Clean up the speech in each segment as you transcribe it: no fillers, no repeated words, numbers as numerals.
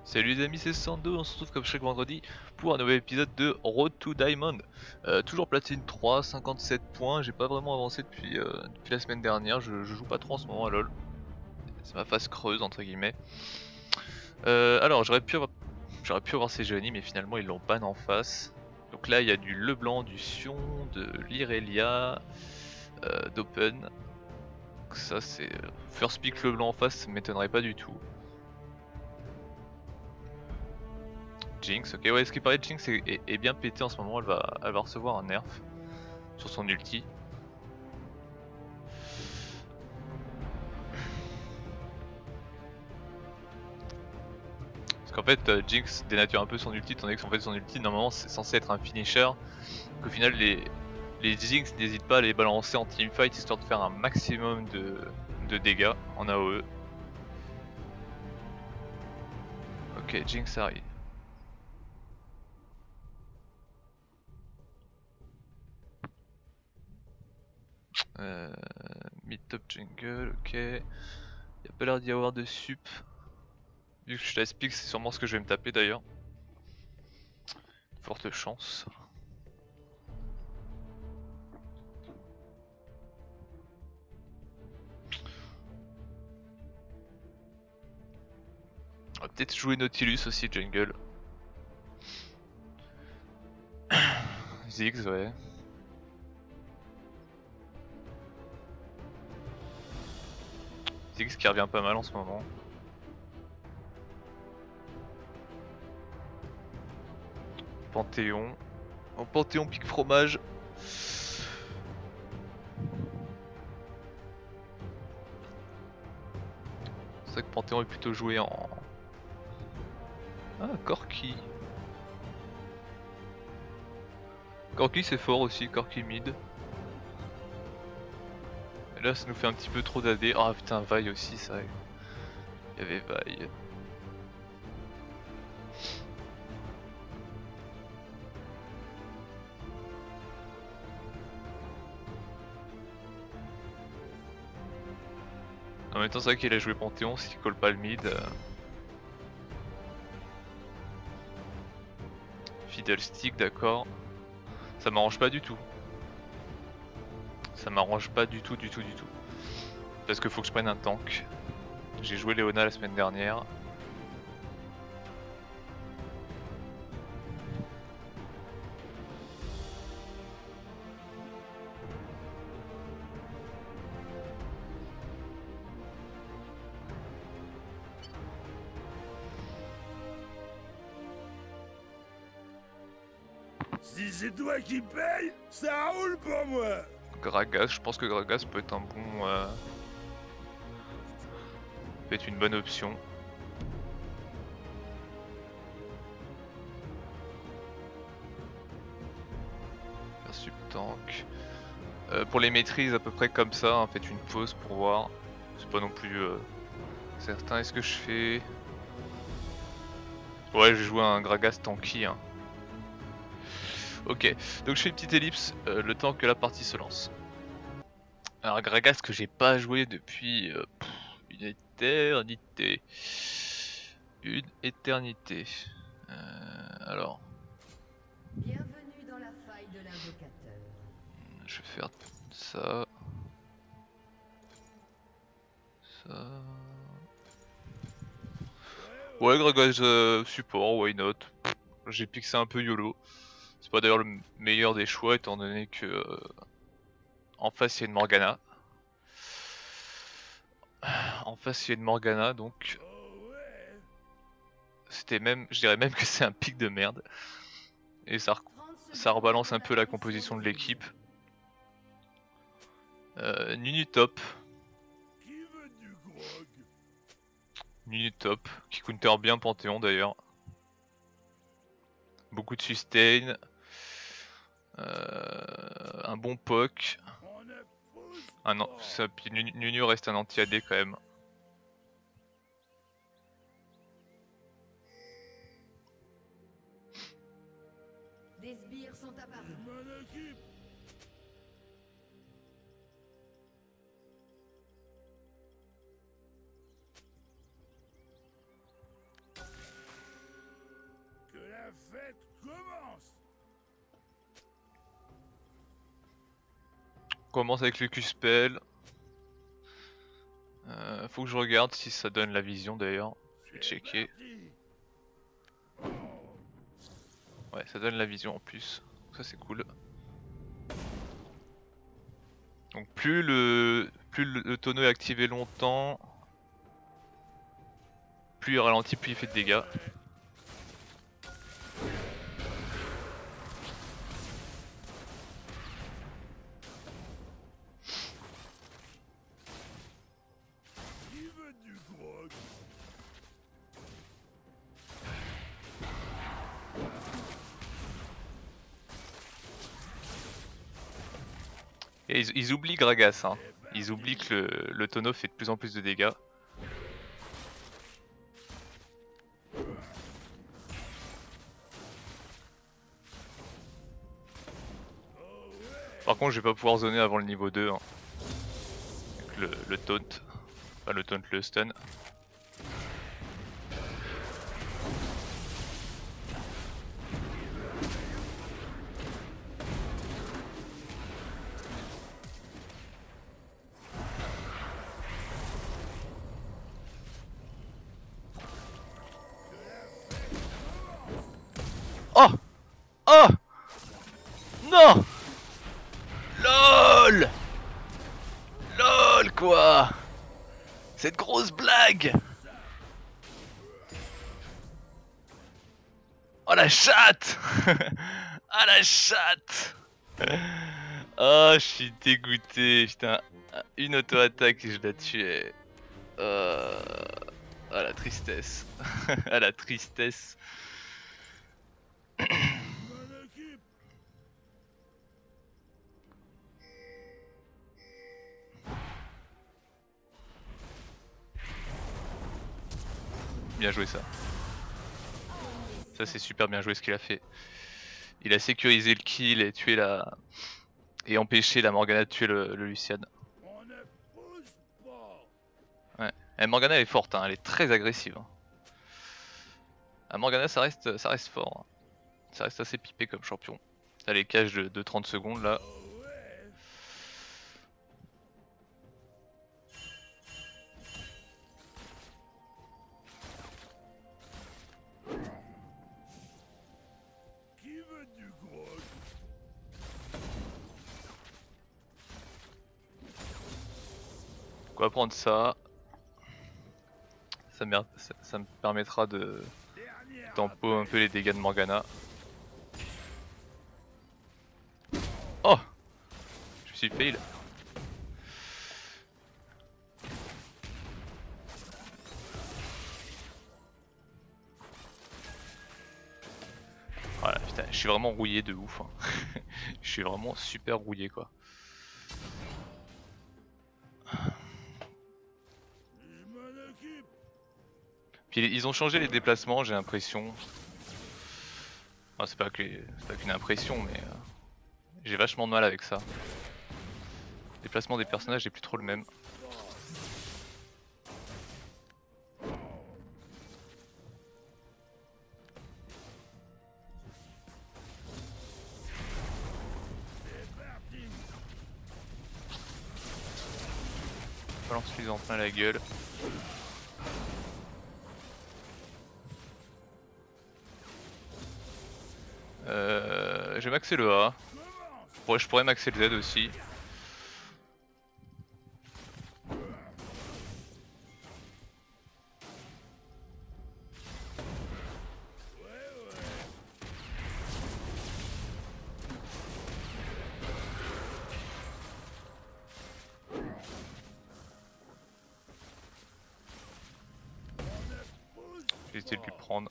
Salut les amis, c'est Sando, on se retrouve comme chaque vendredi pour un nouvel épisode de Road to Diamond. Toujours platine 3, 57 points, j'ai pas vraiment avancé depuis la semaine dernière, je joue pas trop en ce moment à LoL. C'est ma phase creuse entre guillemets. Alors j'aurais pu avoir Sejuani mais finalement ils l'ont ban en face. Donc là il y a du Leblanc, du Sion, de l'Irelia, d'Open. Donc ça c'est first pick Leblanc en face, ça m'étonnerait pas du tout. Jinx, ok, ouais, ce qui paraît, Jinx est bien pété en ce moment, elle va recevoir un nerf sur son ulti. Parce qu'en fait, Jinx dénature un peu son ulti, tandis que son ulti, normalement, c'est censé être un finisher. Qu'au final, les Jinx n'hésitent pas à les balancer en teamfight histoire de faire un maximum de dégâts en AOE. Ok, Jinx arrive. Mid top jungle, ok. Y'a pas l'air d'y avoir de sup. Vu que je t'explique, c'est sûrement ce que je vais me taper d'ailleurs. Forte chance. On va peut-être jouer Nautilus aussi jungle. Ziggs, ouais. Ziggs qui revient pas mal en ce moment. Panthéon. En Panthéon pique fromage. C'est vrai que Panthéon est plutôt joué en... Ah, Corki. Corki c'est fort aussi, Corki mid. Et là ça nous fait un petit peu trop d'AD. Ah putain, Vi aussi, ça. Il y avait Vi. En même temps c'est vrai qu'il a joué Panthéon, s'il colle pas le mid. Fiddlestick, d'accord. Ça m'arrange pas du tout. Ça m'arrange pas du tout. Parce que faut que je prenne un tank. J'ai joué Léona la semaine dernière. Si c'est toi qui paye, ça roule pour moi. Gragas, je pense que Gragas peut être un bon... peut être une bonne option. Faire sub tank. Pour les maîtrises à peu près comme ça, hein, faites une pause pour voir. C'est pas non plus certain. Est-ce que je fais... Ouais, j'ai joué un Gragas tanky. Hein. Ok, donc je fais une petite ellipse le temps que la partie se lance. Alors Gragas que j'ai pas joué depuis une éternité. Une éternité. Alors... Bienvenue dans la faille de l'invocateur. Je vais faire ça. Ça... Ouais, Gragas support, why not. J'ai pixé un peu YOLO. C'est pas d'ailleurs le meilleur des choix étant donné que en face il y a une Morgana. En face il y a une Morgana donc c'était même, je dirais même que c'est un pic de merde. Et ça rebalance un peu la composition de l'équipe. Nunu top. Nunu top, qui counter bien Panthéon d'ailleurs. Beaucoup de sustain. Un bon poke. Ah non, Nunu reste un anti-AD quand même. Des sbires sont apparus. commence avec le Q-Spell. Faut que je regarde si ça donne la vision d'ailleurs. Je vais checker. Ouais, ça donne la vision en plus. Ça c'est cool. Donc plus le tonneau est activé longtemps, plus il ralentit, plus il fait de dégâts. Et ils oublient Gragas, hein. Ils oublient que le tonneau fait de plus en plus de dégâts. Par contre je vais pas pouvoir zoner avant le niveau 2 hein. Avec le taunt. Enfin le taunt, le stun. Oh! Oh! Non! LOL! LOL quoi! Cette grosse blague! Oh la chatte! Ah la chatte! Oh je suis dégoûté, putain. Une auto-attaque et je la tuais. Ah la tristesse. Ah la tristesse. Bien joué ça. Ça c'est super bien joué ce qu'il a fait. Il a sécurisé le kill et tué la... et empêché la Morgana de tuer le Lucian. Ouais. Et Morgana elle est forte, hein. Elle est très agressive. Hein. Ah, Morgana ça reste fort. Hein. Ça reste assez pipé comme champion. T'as les caches de 30 secondes là. On va prendre ça. Ça me permettra de tempo un peu les dégâts de Morgana. Oh! Je suis fail. Voilà, putain, je suis vraiment rouillé de ouf. Hein. Je suis vraiment super rouillé quoi. Puis ils ont changé les déplacements, j'ai l'impression. Enfin, c'est pas qu'une impression, mais j'ai vachement de mal avec ça. Le déplacement des personnages n'est plus trop le même. Balance-les en plein la gueule. Je vais maxer le A. Je pourrais maxer le Z aussi. J'ai essayé de lui prendre.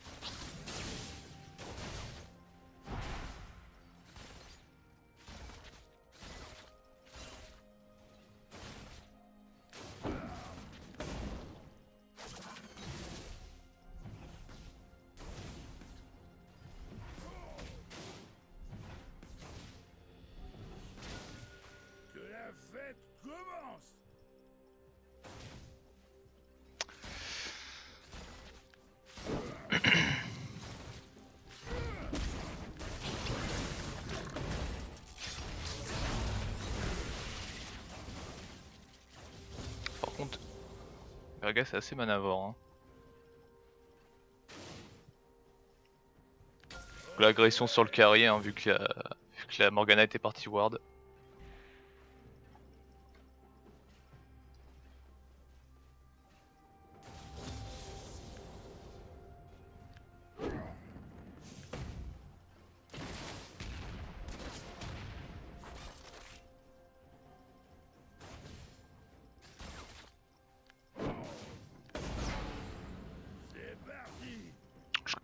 contre, Gragas c'est assez manavore. Hein. L'agression sur le carré, hein, vu que la Morgana était partie ward.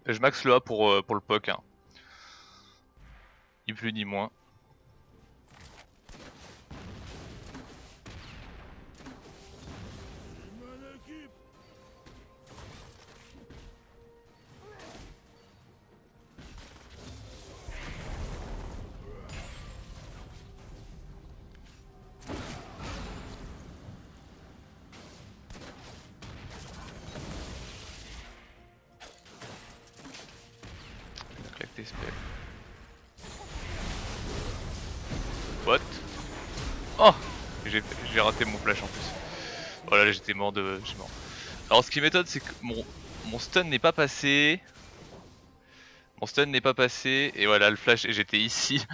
Je max le A pour le POC. Hein. Ni plus ni moins. Claque tes spells. What? Oh! J'ai raté mon flash en plus. Voilà, j'étais mort de. J'suis mort. Alors ce qui m'étonne c'est que mon stun n'est pas passé. Mon stun n'est pas passé et voilà le flash et j'étais ici.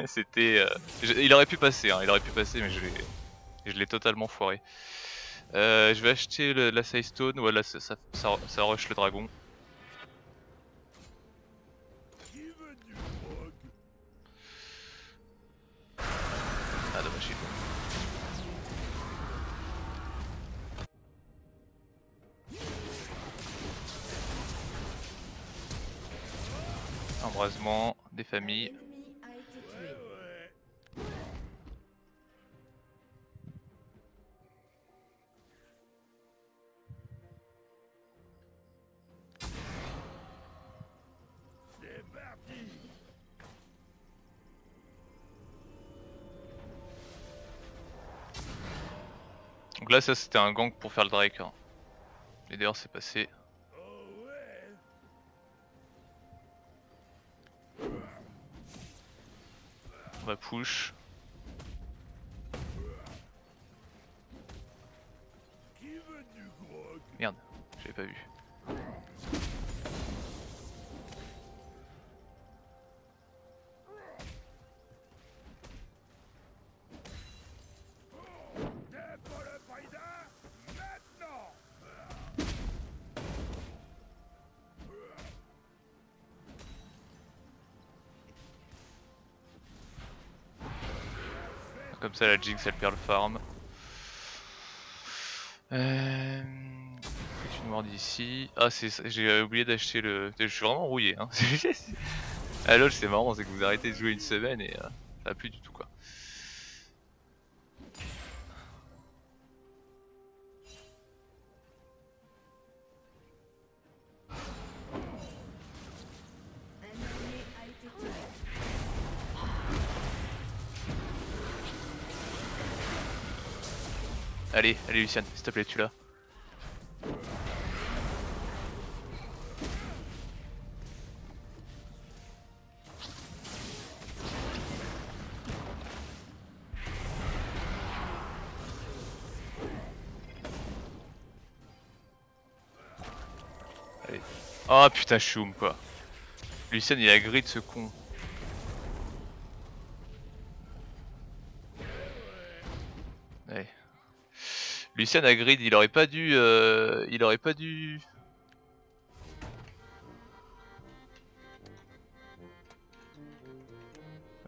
C'était. Il aurait pu passer, hein, il aurait pu passer mais je l'ai totalement foiré. Je vais acheter la Side Stone, voilà ça rush le dragon. Ah dommage il est bon. Embrasement des familles. L'ennemi a été tué. C'est parti. Donc là ça c'était un gank pour faire le Drake. Hein. Et d'ailleurs c'est passé. Oh ouais. On va push. Qui veut du grog? Merde, j'avais pas vu. T'es pour le faïda? Maintenant. Comme ça la Jinx elle perd le farm. Fais une ward ici. Ah j'ai oublié d'acheter le. Je suis vraiment rouillé hein. Ah lol c'est marrant, c'est que vous arrêtez de jouer une semaine et ça va plus du tout quoi. Un allié a été tué. Allez, allez Luciane, s'il te plaît, tu l'as. Allez. Oh putain, choum quoi. Luciane il a grid ce con. Allez. Luciane a grid, il aurait pas dû. Il aurait pas dû.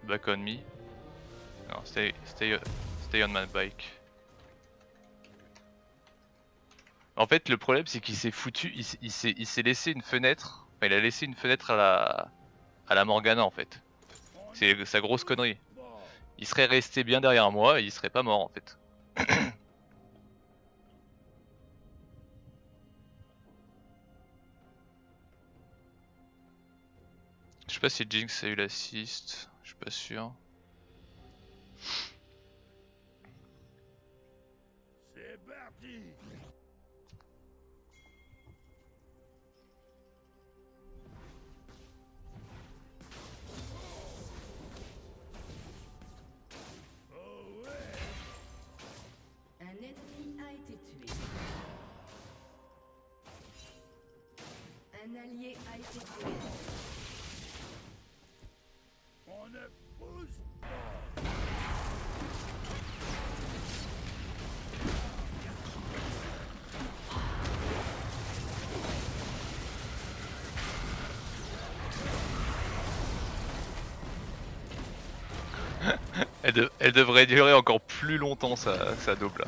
Back on me. Non, stay on my bike. En fait, le problème c'est qu'il s'est foutu, il s'est laissé une fenêtre. Enfin, il a laissé une fenêtre à la Morgana en fait. C'est sa grosse connerie. Il serait resté bien derrière moi et il serait pas mort en fait. Je sais pas si Jinx a eu l'assist, je suis pas sûr. C'est parti. Un ennemi a été tué. été tué. On ne pousse pas. Elle devrait durer encore plus longtemps sa double.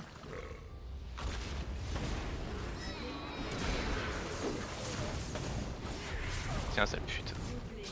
Tiens, sale pute. Doublé.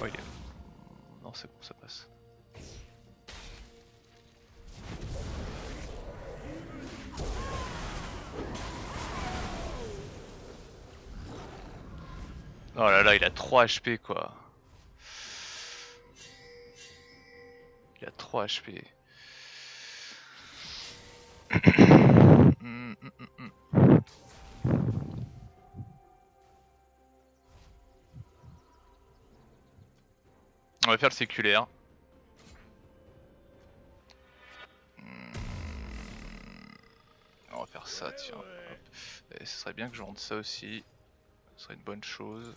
Oh, il est... Non, c'est bon, ça passe. Oh là là, il a 3 HP quoi. Il a 3 HP. On va faire le séculaire. On va faire ça, tiens. Hop. Et ce serait bien que je rentre ça aussi. Ce serait une bonne chose.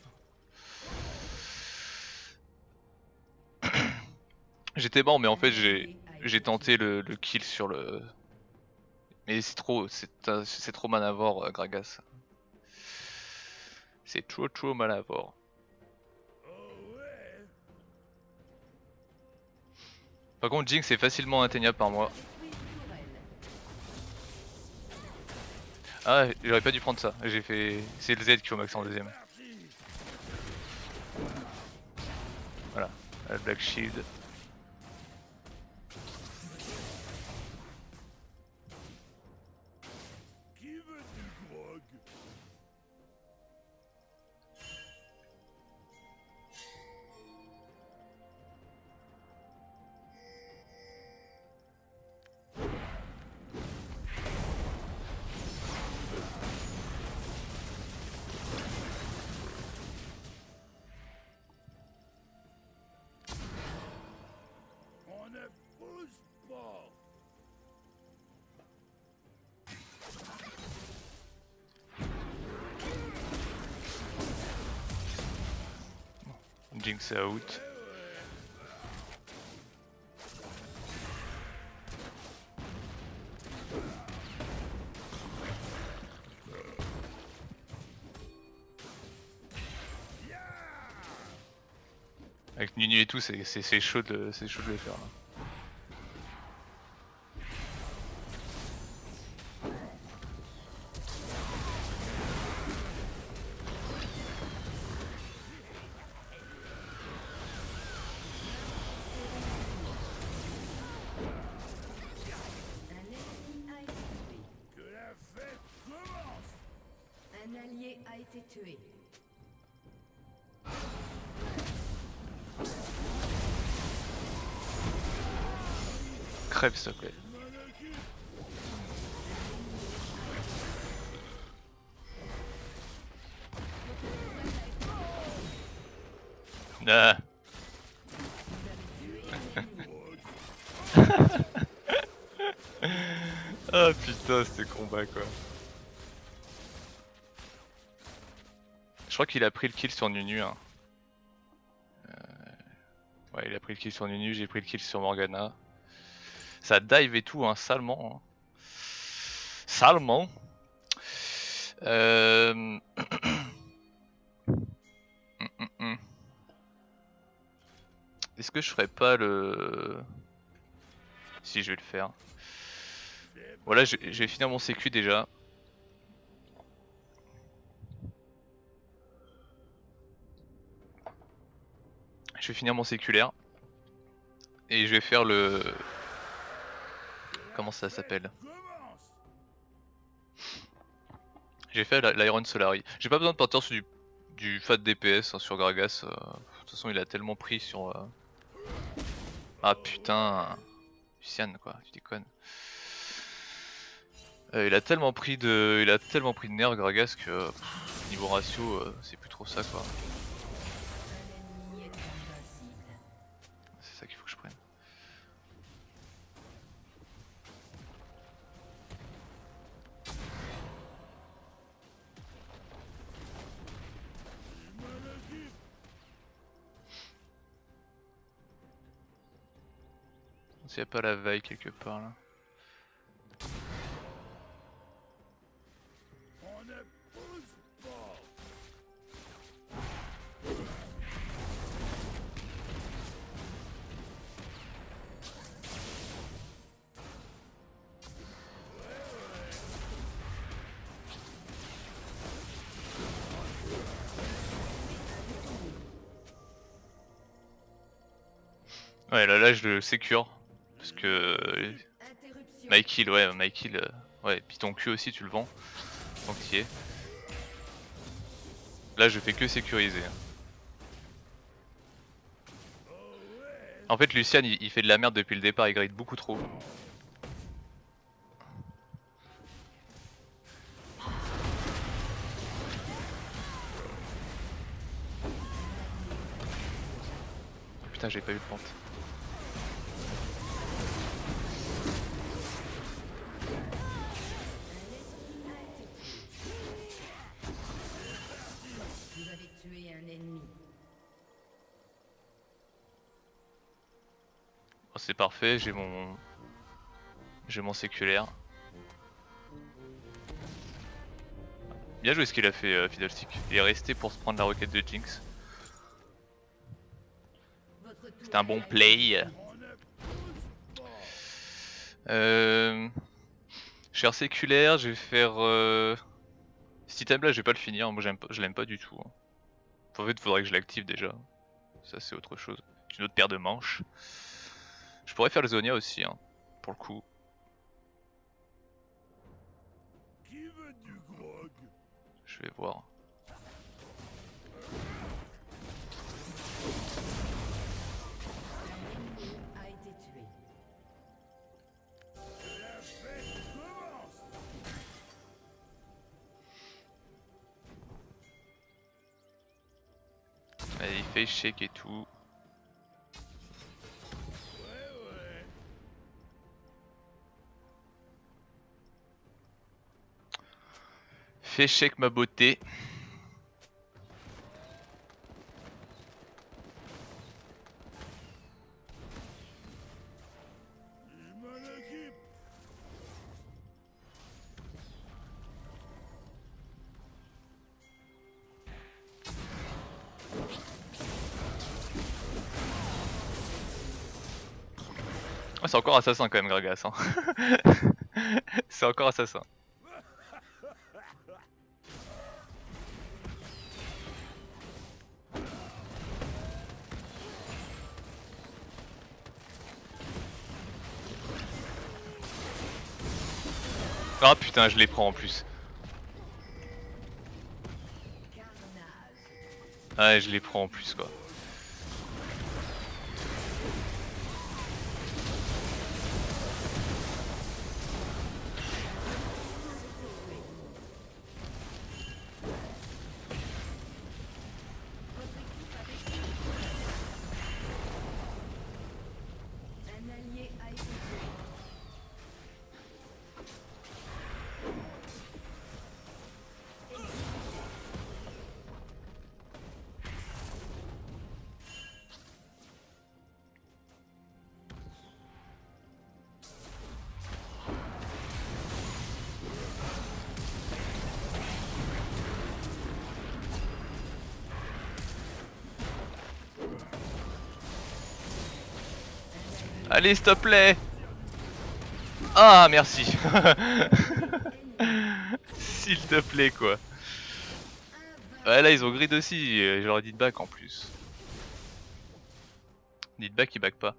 J'étais mort, mais en fait j'ai tenté le kill sur le. Mais c'est trop manavore, Gragas. C'est trop manavore. Oh ouais. Par contre, Jinx est facilement atteignable par moi. Détruit une tourelle. Ah, j'aurais pas dû prendre ça. J'ai fait. C'est le Z qu'il faut max en deuxième. Parti. Voilà, la Black Shield. Qui veut du grog? On ne pousse pas. Jinx est out. Avec Nunu et tout, c'est chaud de le faire là. Un ennemi a été tué. Que la fête commence. Un allié a été tué. Crève s'il te plaît. Ah. Ah putain, c'était combat quoi. Je crois qu'il a pris le kill sur Nunu. Hein. Ouais, il a pris le kill sur Nunu, j'ai pris le kill sur Morgana. Ça dive et tout, hein, salement. Hein. Salement. Est-ce que je ferais pas le... Si, je vais le faire. Voilà, je vais finir mon sécu déjà. Je vais finir mon séculaire. Et je vais faire le... Comment ça s'appelle? Commence. J'ai fait l'Iron Solari. J'ai pas besoin de partir sur du fat DPS hein, sur Gragas. De toute façon, il a tellement pris sur Ah putain, Lucian quoi, tu déconnes. Il a tellement pris de nerfs Gragas que niveau ratio c'est plus trop ça quoi. Un ennemi est invincible. C'est ça qu'il faut que je prenne. S'il n'y a pas la veille quelque part là. On ne pousse pas. Ouais là je le sécure. Parce que Interruption. My kill, ouais, puis ton Q aussi tu le vends. Tant que t'y es. Là je fais que sécuriser. En fait Lucian il fait de la merde depuis le départ, il grade beaucoup trop. Putain j'ai pas eu le pente. Vous avez tué un ennemi. Oh, c'est parfait, j'ai mon séculaire. Bien joué ce qu'il a fait Fiddlestick. Il est resté pour se prendre la roquette de Jinx. C'était un bon play. Cher séculaire, je vais faire... Cet item là je vais pas le finir, moi je l'aime pas du tout. En fait faudrait que je l'active déjà. Ça c'est autre chose. Une autre paire de manches. Je pourrais faire le Zonia aussi hein, pour le coup. Qui veut du grog? Je vais voir. A été tué. La fête commence. Allez, il fait shake et tout. Fais shake ma beauté. Il m'en occupe. Oh, c'est encore assassin quand même Gragas hein. C'est encore assassin. Ah putain je les prends en plus. Ouais je les prends en plus quoi. Un allié a été tué. Allez s'il te plaît. Ah merci. S'il te plaît quoi. Ouais là ils ont grid aussi, j'aurais dit de back en plus. Dit de back il back pas.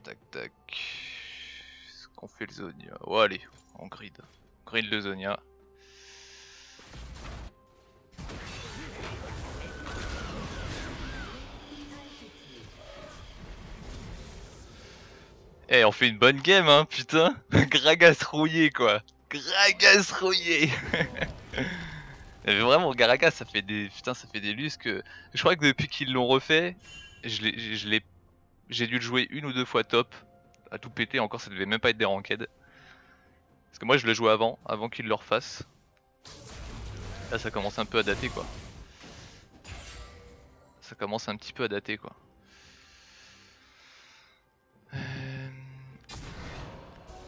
Tac tac. Est-ce qu'on fait le Zonia? Oh allez, on grid. Grid le Zonia. Eh, on fait une bonne game, hein, putain. Gragas rouillé, quoi. Gragas rouillé. Mais vraiment, Gragas, ça fait des, putain, ça fait des lustres que. Je crois que depuis qu'ils l'ont refait, j'ai dû le jouer une ou deux fois top. À tout péter, encore, ça devait même pas être des ranked. Parce que moi, je le jouais avant qu'ils le refassent. Là, ça commence un peu à dater, quoi. Ça commence un petit peu à dater, quoi.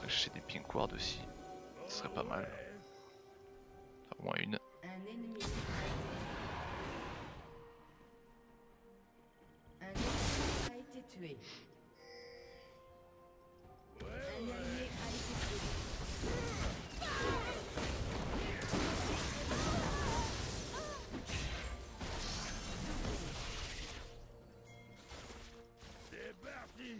J'ai des pink wards aussi, ce serait pas mal. Au moins une. Un ennemi a été tué. Un allié a été tué. C'est parti.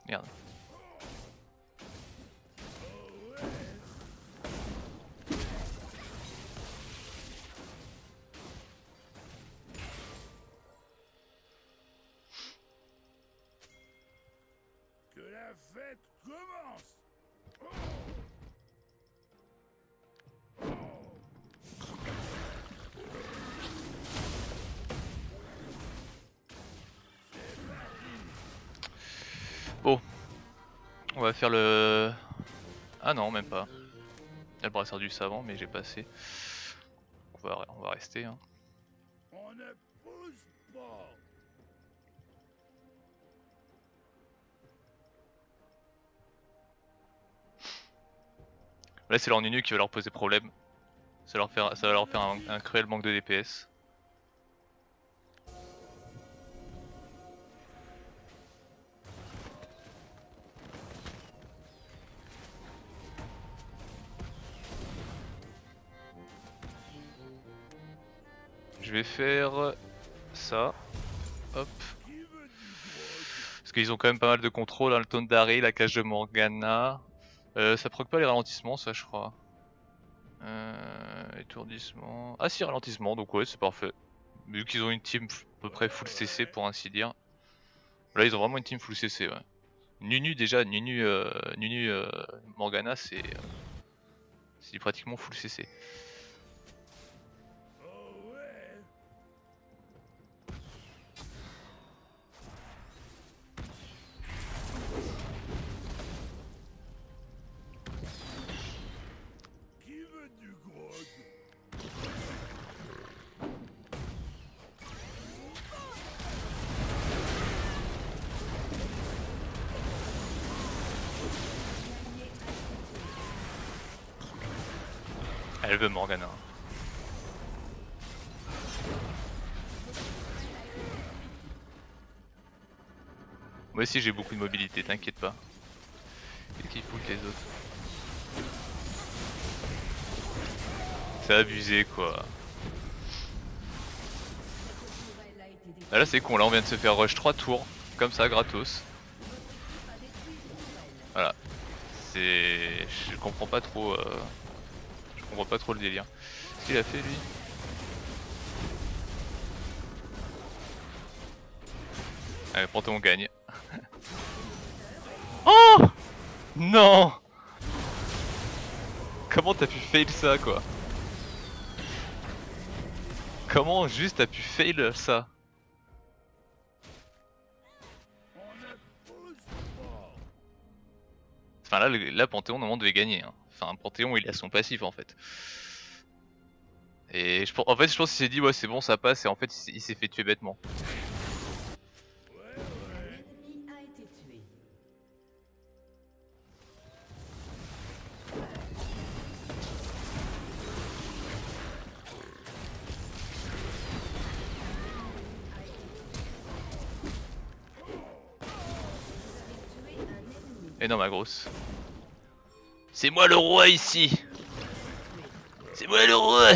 Merde. Que la fête commence. Bon. On va faire le... Ah non, même pas. Il y a le brasseur du savant, mais j'ai passé. On va rester. Hein. On ne pousse pas. Là, c'est leur Nunu qui va leur poser problème. Ça va leur faire un cruel manque de DPS. Je vais faire ça. Hop. Parce qu'ils ont quand même pas mal de contrôle, hein, le taunt d'arrêt, la cage de Morgana. Ça proc pas les ralentissements, ça je crois. Étourdissement. Ah si, ralentissement, donc ouais, c'est parfait. Vu qu'ils ont une team à peu près full CC pour ainsi dire. Là, ils ont vraiment une team full CC, ouais. Nunu déjà, Nunu Morgana, c'est pratiquement full CC. Oh ouais. Qui veut du grog? Elle veut Morgana. Moi aussi j'ai beaucoup de mobilité, t'inquiète pas. Qu'est-ce qu'il fout que les autres? C'est abusé quoi. Ah, là c'est con, là on vient de se faire rush 3 tours, comme ça, gratos. Voilà. C'est... Je comprends pas trop... Je comprends pas trop le délire. Qu'est-ce qu'il a fait lui? Allez, Panthéon gagne. Oh non! Comment t'as pu fail ça quoi? Comment juste t'as pu fail ça? On ne pousse pas. Enfin là Panthéon normalement devait gagner. Hein. Enfin Panthéon il a son passif en fait. Et en fait je pense qu'il s'est dit ouais c'est bon ça passe et en fait il s'est fait tuer bêtement. L'ennemi a été tué. Et non ma grosse. C'est moi le roi ici. C'est moi le roi.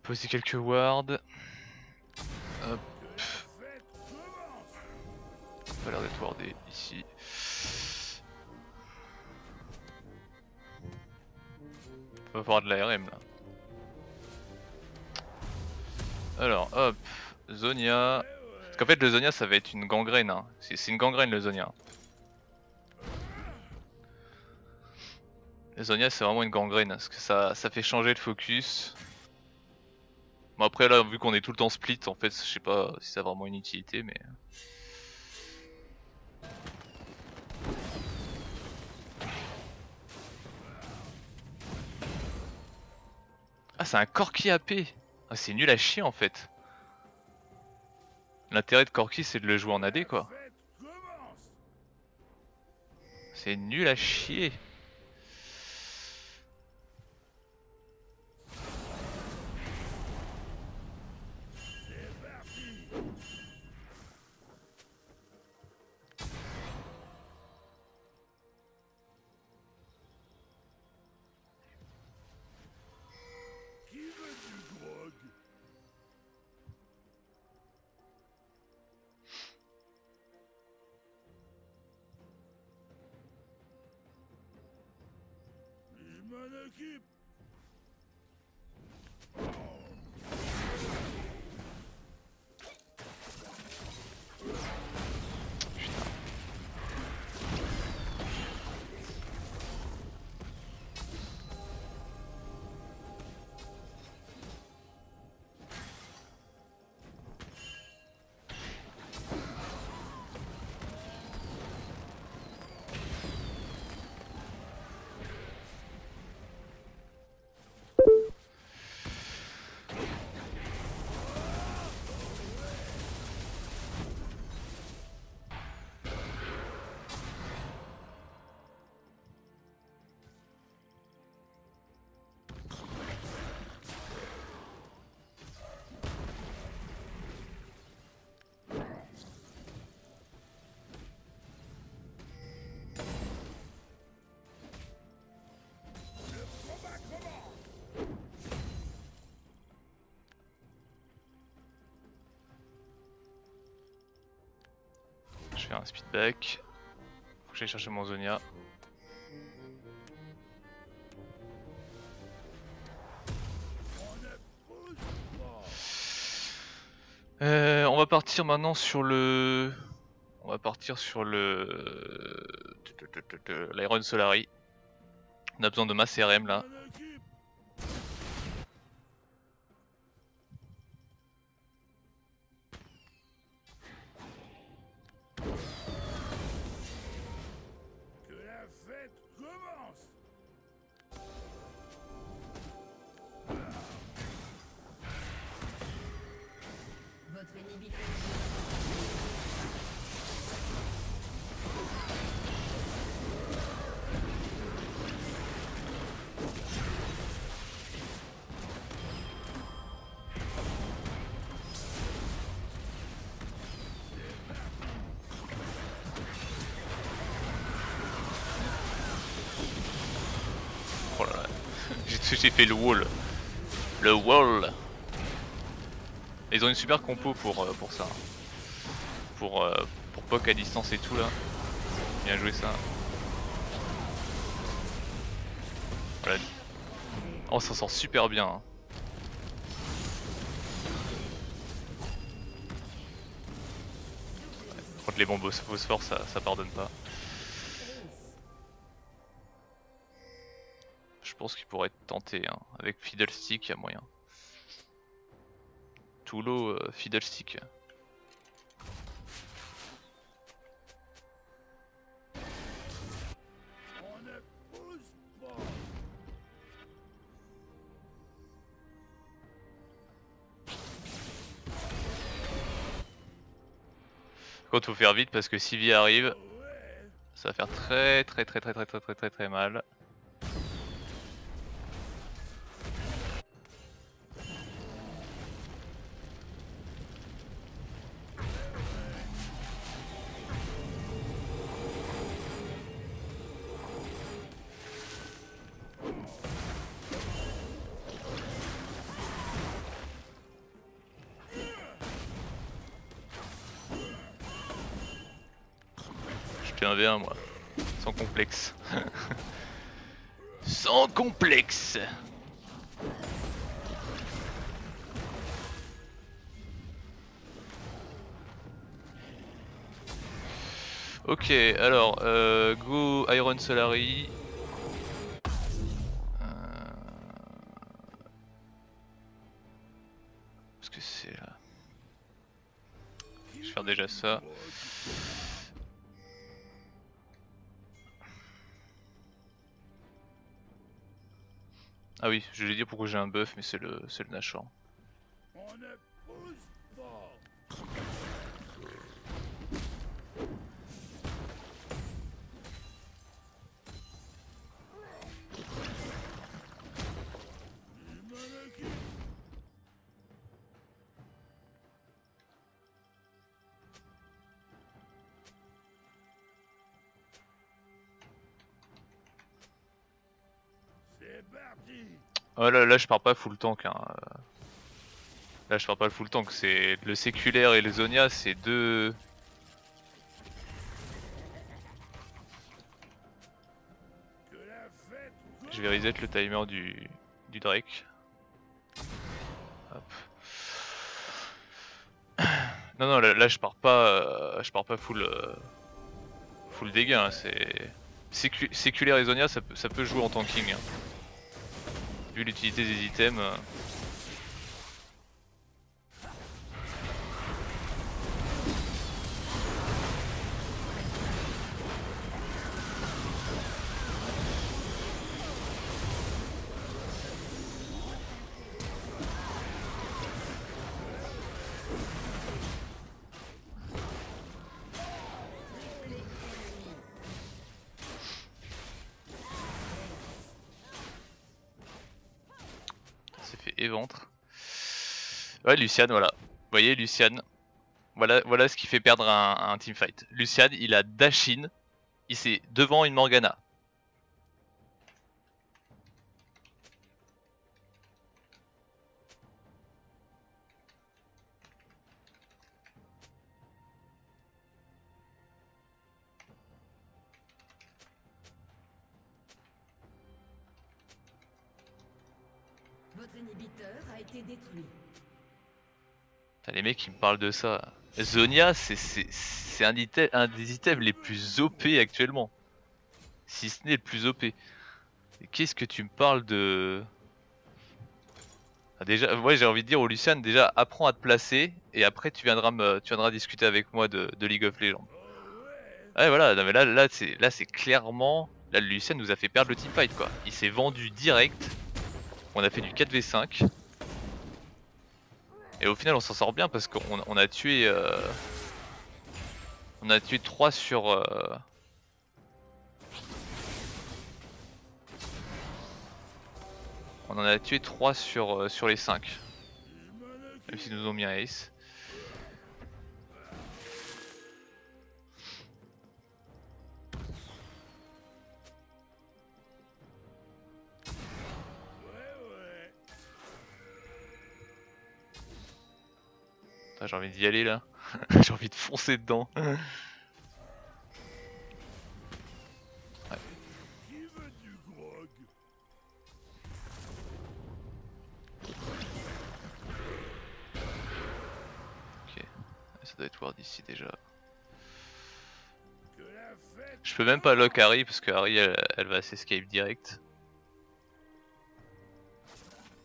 poser quelques wards. Hop. Pas l'air d'être wardé ici. On va avoir de l'ARM là. Alors hop, Zonia. Parce qu'en fait le Zonia ça va être une gangrène. Hein. C'est une gangrène le Zonia. Le Zonia c'est vraiment une gangrène parce que ça fait changer de focus. Bon après là vu qu'on est tout le temps split en fait je sais pas si ça a vraiment une utilité mais... Ah c'est un Corki AP. Ah c'est nul à chier en fait. L'intérêt de Corki c'est de le jouer en AD quoi. C'est nul à chier. Je fais un speed back. Faut que j'aille chercher mon Zonia. On va partir maintenant sur le... On va partir sur le... l'Iron Solari. On a besoin de masse RM là. Votre inhibiteur. Oh là là, j'ai fait le wall. Le wall. Ils ont une super compo pour ça. Pour poke à distance et tout là. Bien joué ça. Voilà. On s'en sort super bien. Hein. Contre les bombes phosphore ça pardonne pas. Je pense qu'il pourrait être tenté. Hein. Avec Fiddlestick il y a moyen. Toulo Fiddlestick. Contre faut faire vite parce que si Vi arrive, ça va faire très mal. fais un V1 moi, sans complexe. Sans complexe. Ok, alors, go Iron Solary. Qu'est-ce que c'est là? Je vais faire déjà ça. Ah oui, je vais dire pourquoi j'ai un buff, mais c'est le Nashor. On ne pousse pas. C'est parti. Oh là je pars pas full tank hein. Là je pars pas le full tank, c'est le séculaire et le Zonia, c'est deux... Que la fête Je vais reset le timer du Drake. Hop. Non non là je pars pas full full dégâts hein, c'est séculaire et Zonia ça peut jouer en tanking hein. Vu l'utilité des items. C'est fait éventre. Ouais Lucian voilà. Vous voyez Lucian. Voilà ce qui fait perdre un teamfight. Lucian il a dash in. Il s'est devant une Morgana. Votre inhibiteur a été détruit. Putain, les mecs ils me parlent de ça. Zonia c'est un des items les plus OP actuellement. Si ce n'est le plus OP. Qu'est-ce que tu me parles de... Ah, déjà, ouais j'ai envie de dire au Lucian, déjà apprends à te placer et après tu viendras discuter avec moi de League of Legends. Ouais voilà, non mais là c'est clairement... Là le Lucian nous a fait perdre le teamfight quoi. Il s'est vendu direct. On a fait du 4v5. Et au final on s'en sort bien parce qu'on a tué... On a tué 3 sur... On en a tué 3 sur les 5. Même s'ils nous ont mis un ace. J'ai envie d'y aller là. J'ai envie de foncer dedans. Ouais. Ok, ça doit être ward ici déjà. Je peux même pas lock Harry parce que Harry elle va s'escape direct.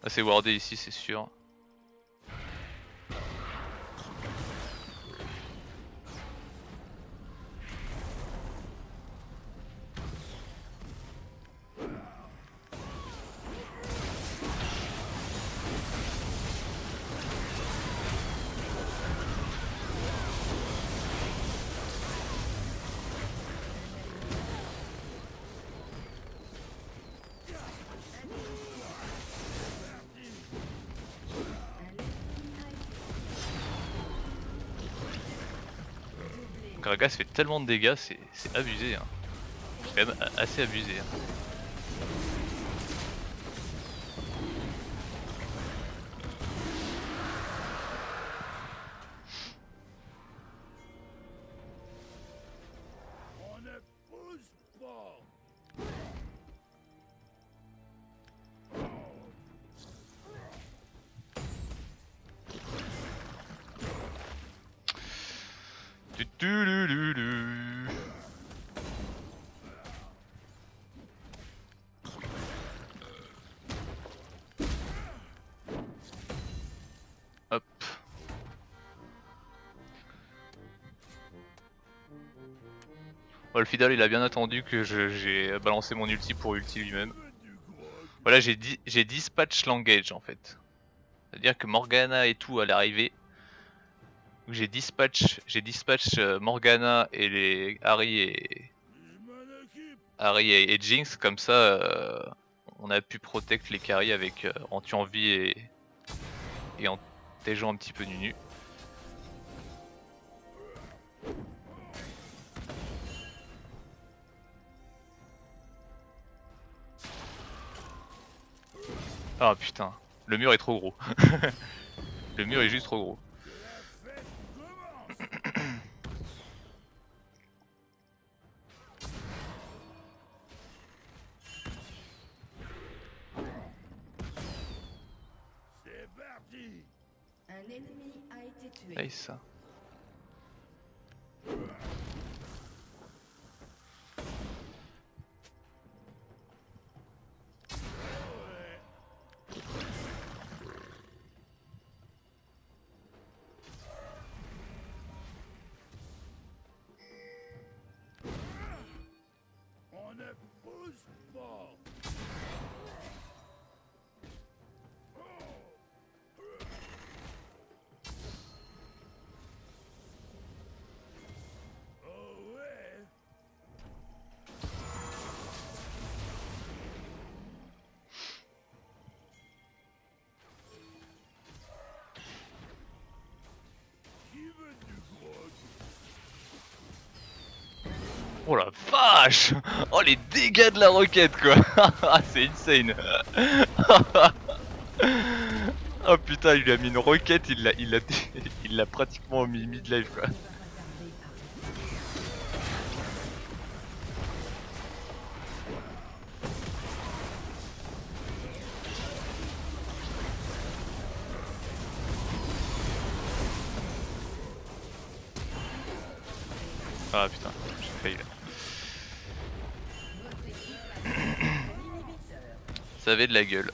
Ah c'est wardé ici c'est sûr. Gragas fait tellement de dégâts, c'est abusé. Hein. C'est quand même assez abusé. Hein. On ne Tulululu. Hop. Bon, le Fidal il a bien attendu que j'ai balancé mon ulti pour ulti lui-même. Voilà, j'ai dispatch l'engage en fait. C'est-à-dire que Morgana et tout à l'arrivée. J'ai dispatch Morgana et les Harry et Jinx, comme ça on a pu protect les carries avec en tuant vie et en tégeant un petit peu Nunu. Ah putain, le mur est trop gros. Le mur est juste trop gros. C'est parti. Un ennemi a été tué. Nice ça. On ne pousse pas. Oh ouais. Qui veut du grog? Oh la vache! Oh les dégâts de la roquette quoi! C'est insane! Oh putain, il lui a mis une roquette, il l'a pratiquement mis mid-life quoi. Ah putain, j'ai failli là. Ça avait de la gueule.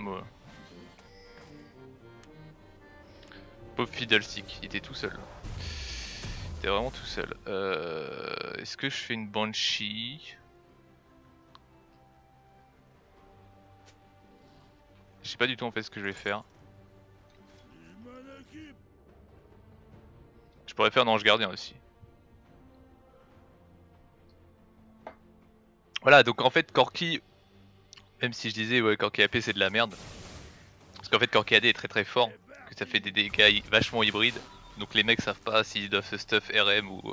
Bon. Pauvre Fiddlestick, il était tout seul. Il était vraiment tout seul. Est-ce que je fais une Banshee? Je sais pas du tout en fait ce que je vais faire. Je pourrais faire un ange gardien aussi. Voilà, donc en fait Corki, même si je disais ouais Corki AP c'est de la merde, parce qu'en fait Corki AD est très fort, que ça fait des dégâts vachement hybrides, donc les mecs savent pas s'ils doivent se stuff RM ou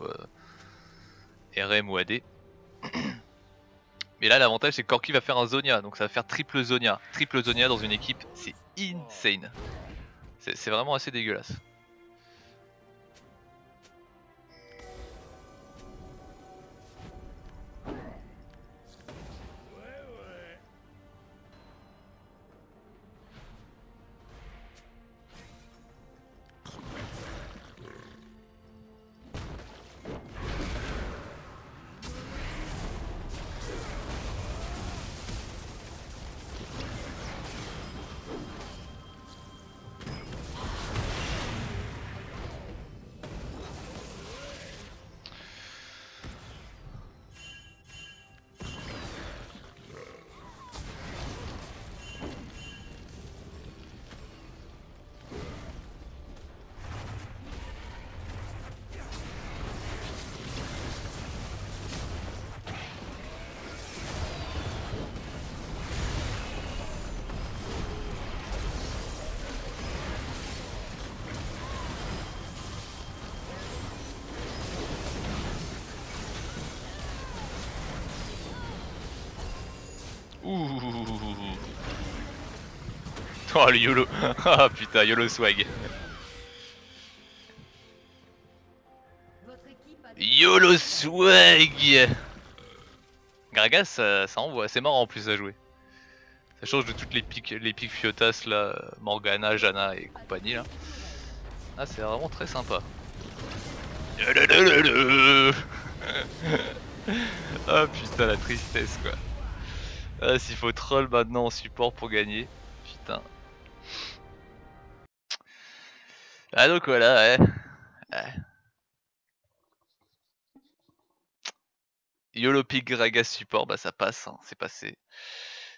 AD. Mais là l'avantage c'est que Corki va faire un Zonia, donc ça va faire triple Zonia dans une équipe, c'est insane. C'est vraiment assez dégueulasse. Ouh. Oh le YOLO. Ah putain, YOLO swag. Votre équipe a YOLO swag. Gragas, ça envoie, c'est marrant en plus à jouer. Ça change de toutes les pics Fiotas là, Morgana, Janna et compagnie là. Ah c'est vraiment très sympa. Ah putain la tristesse quoi. Ah s'il faut troll maintenant en support pour gagner. Putain. Ah donc voilà ouais. Ouais. YOLO pick Gragas support, bah ça passe, hein, c'est passé.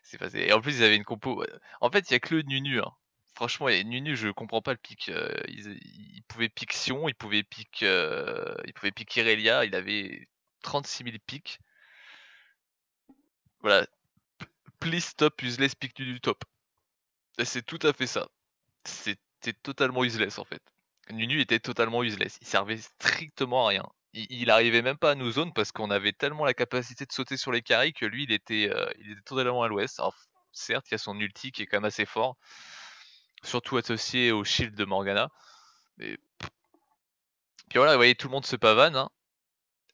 C'est passé. Et en plus ils avaient une compo. En fait il y a que le Nunu. Hein. Franchement, Nunu, je comprends pas le pick. Il pouvait pick Sion, il pouvait pick Irelia, il avait 36 000 picks. Voilà. Please stop useless pick du top. Et c'est tout à fait ça. C'était totalement useless en fait. Nunu était totalement useless. Il servait strictement à rien. Il arrivait même pas à nous zone parce qu'on avait tellement la capacité de sauter sur les carries que lui il était totalement à l'ouest. Alors certes, il y a son ulti qui est quand même assez fort. Surtout associé au shield de Morgana. Mais... Puis voilà, vous voyez, tout le monde se pavane. Hein.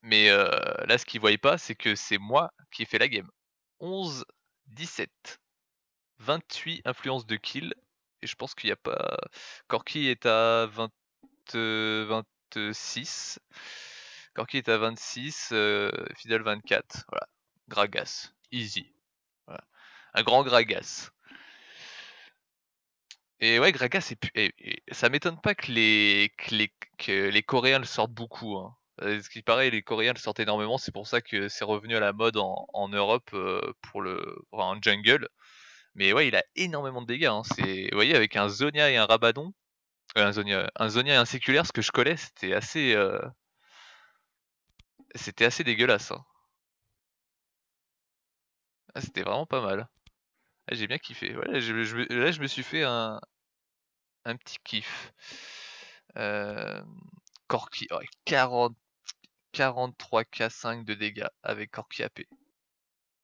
Mais là, ce qu'ils voyaient pas, c'est que c'est moi qui ai fait la game. 11, 17, 28 influence de kill. Et je pense qu'il n'y a pas... Corki est à 26. Corki est à 26. Fidel 24. Voilà. Gragas. Easy. Voilà. Un grand Gragas. Et ouais, Gragas, ça m'étonne pas que les Coréens le sortent beaucoup. Hein. Ce qui paraît, les Coréens le sortent énormément, c'est pour ça que c'est revenu à la mode en Europe pour un jungle. Mais ouais, il a énormément de dégâts. Hein. Vous voyez, avec un Zonia et un Rabadon, un Zonia et un séculaire, ce que je collais, c'était assez dégueulasse. Hein. Ah, c'était vraiment pas mal. Ah, j'ai bien kiffé. Ouais, là, je me suis fait un petit kiff. Corki, ouais, 43k5 de dégâts avec Corki AP.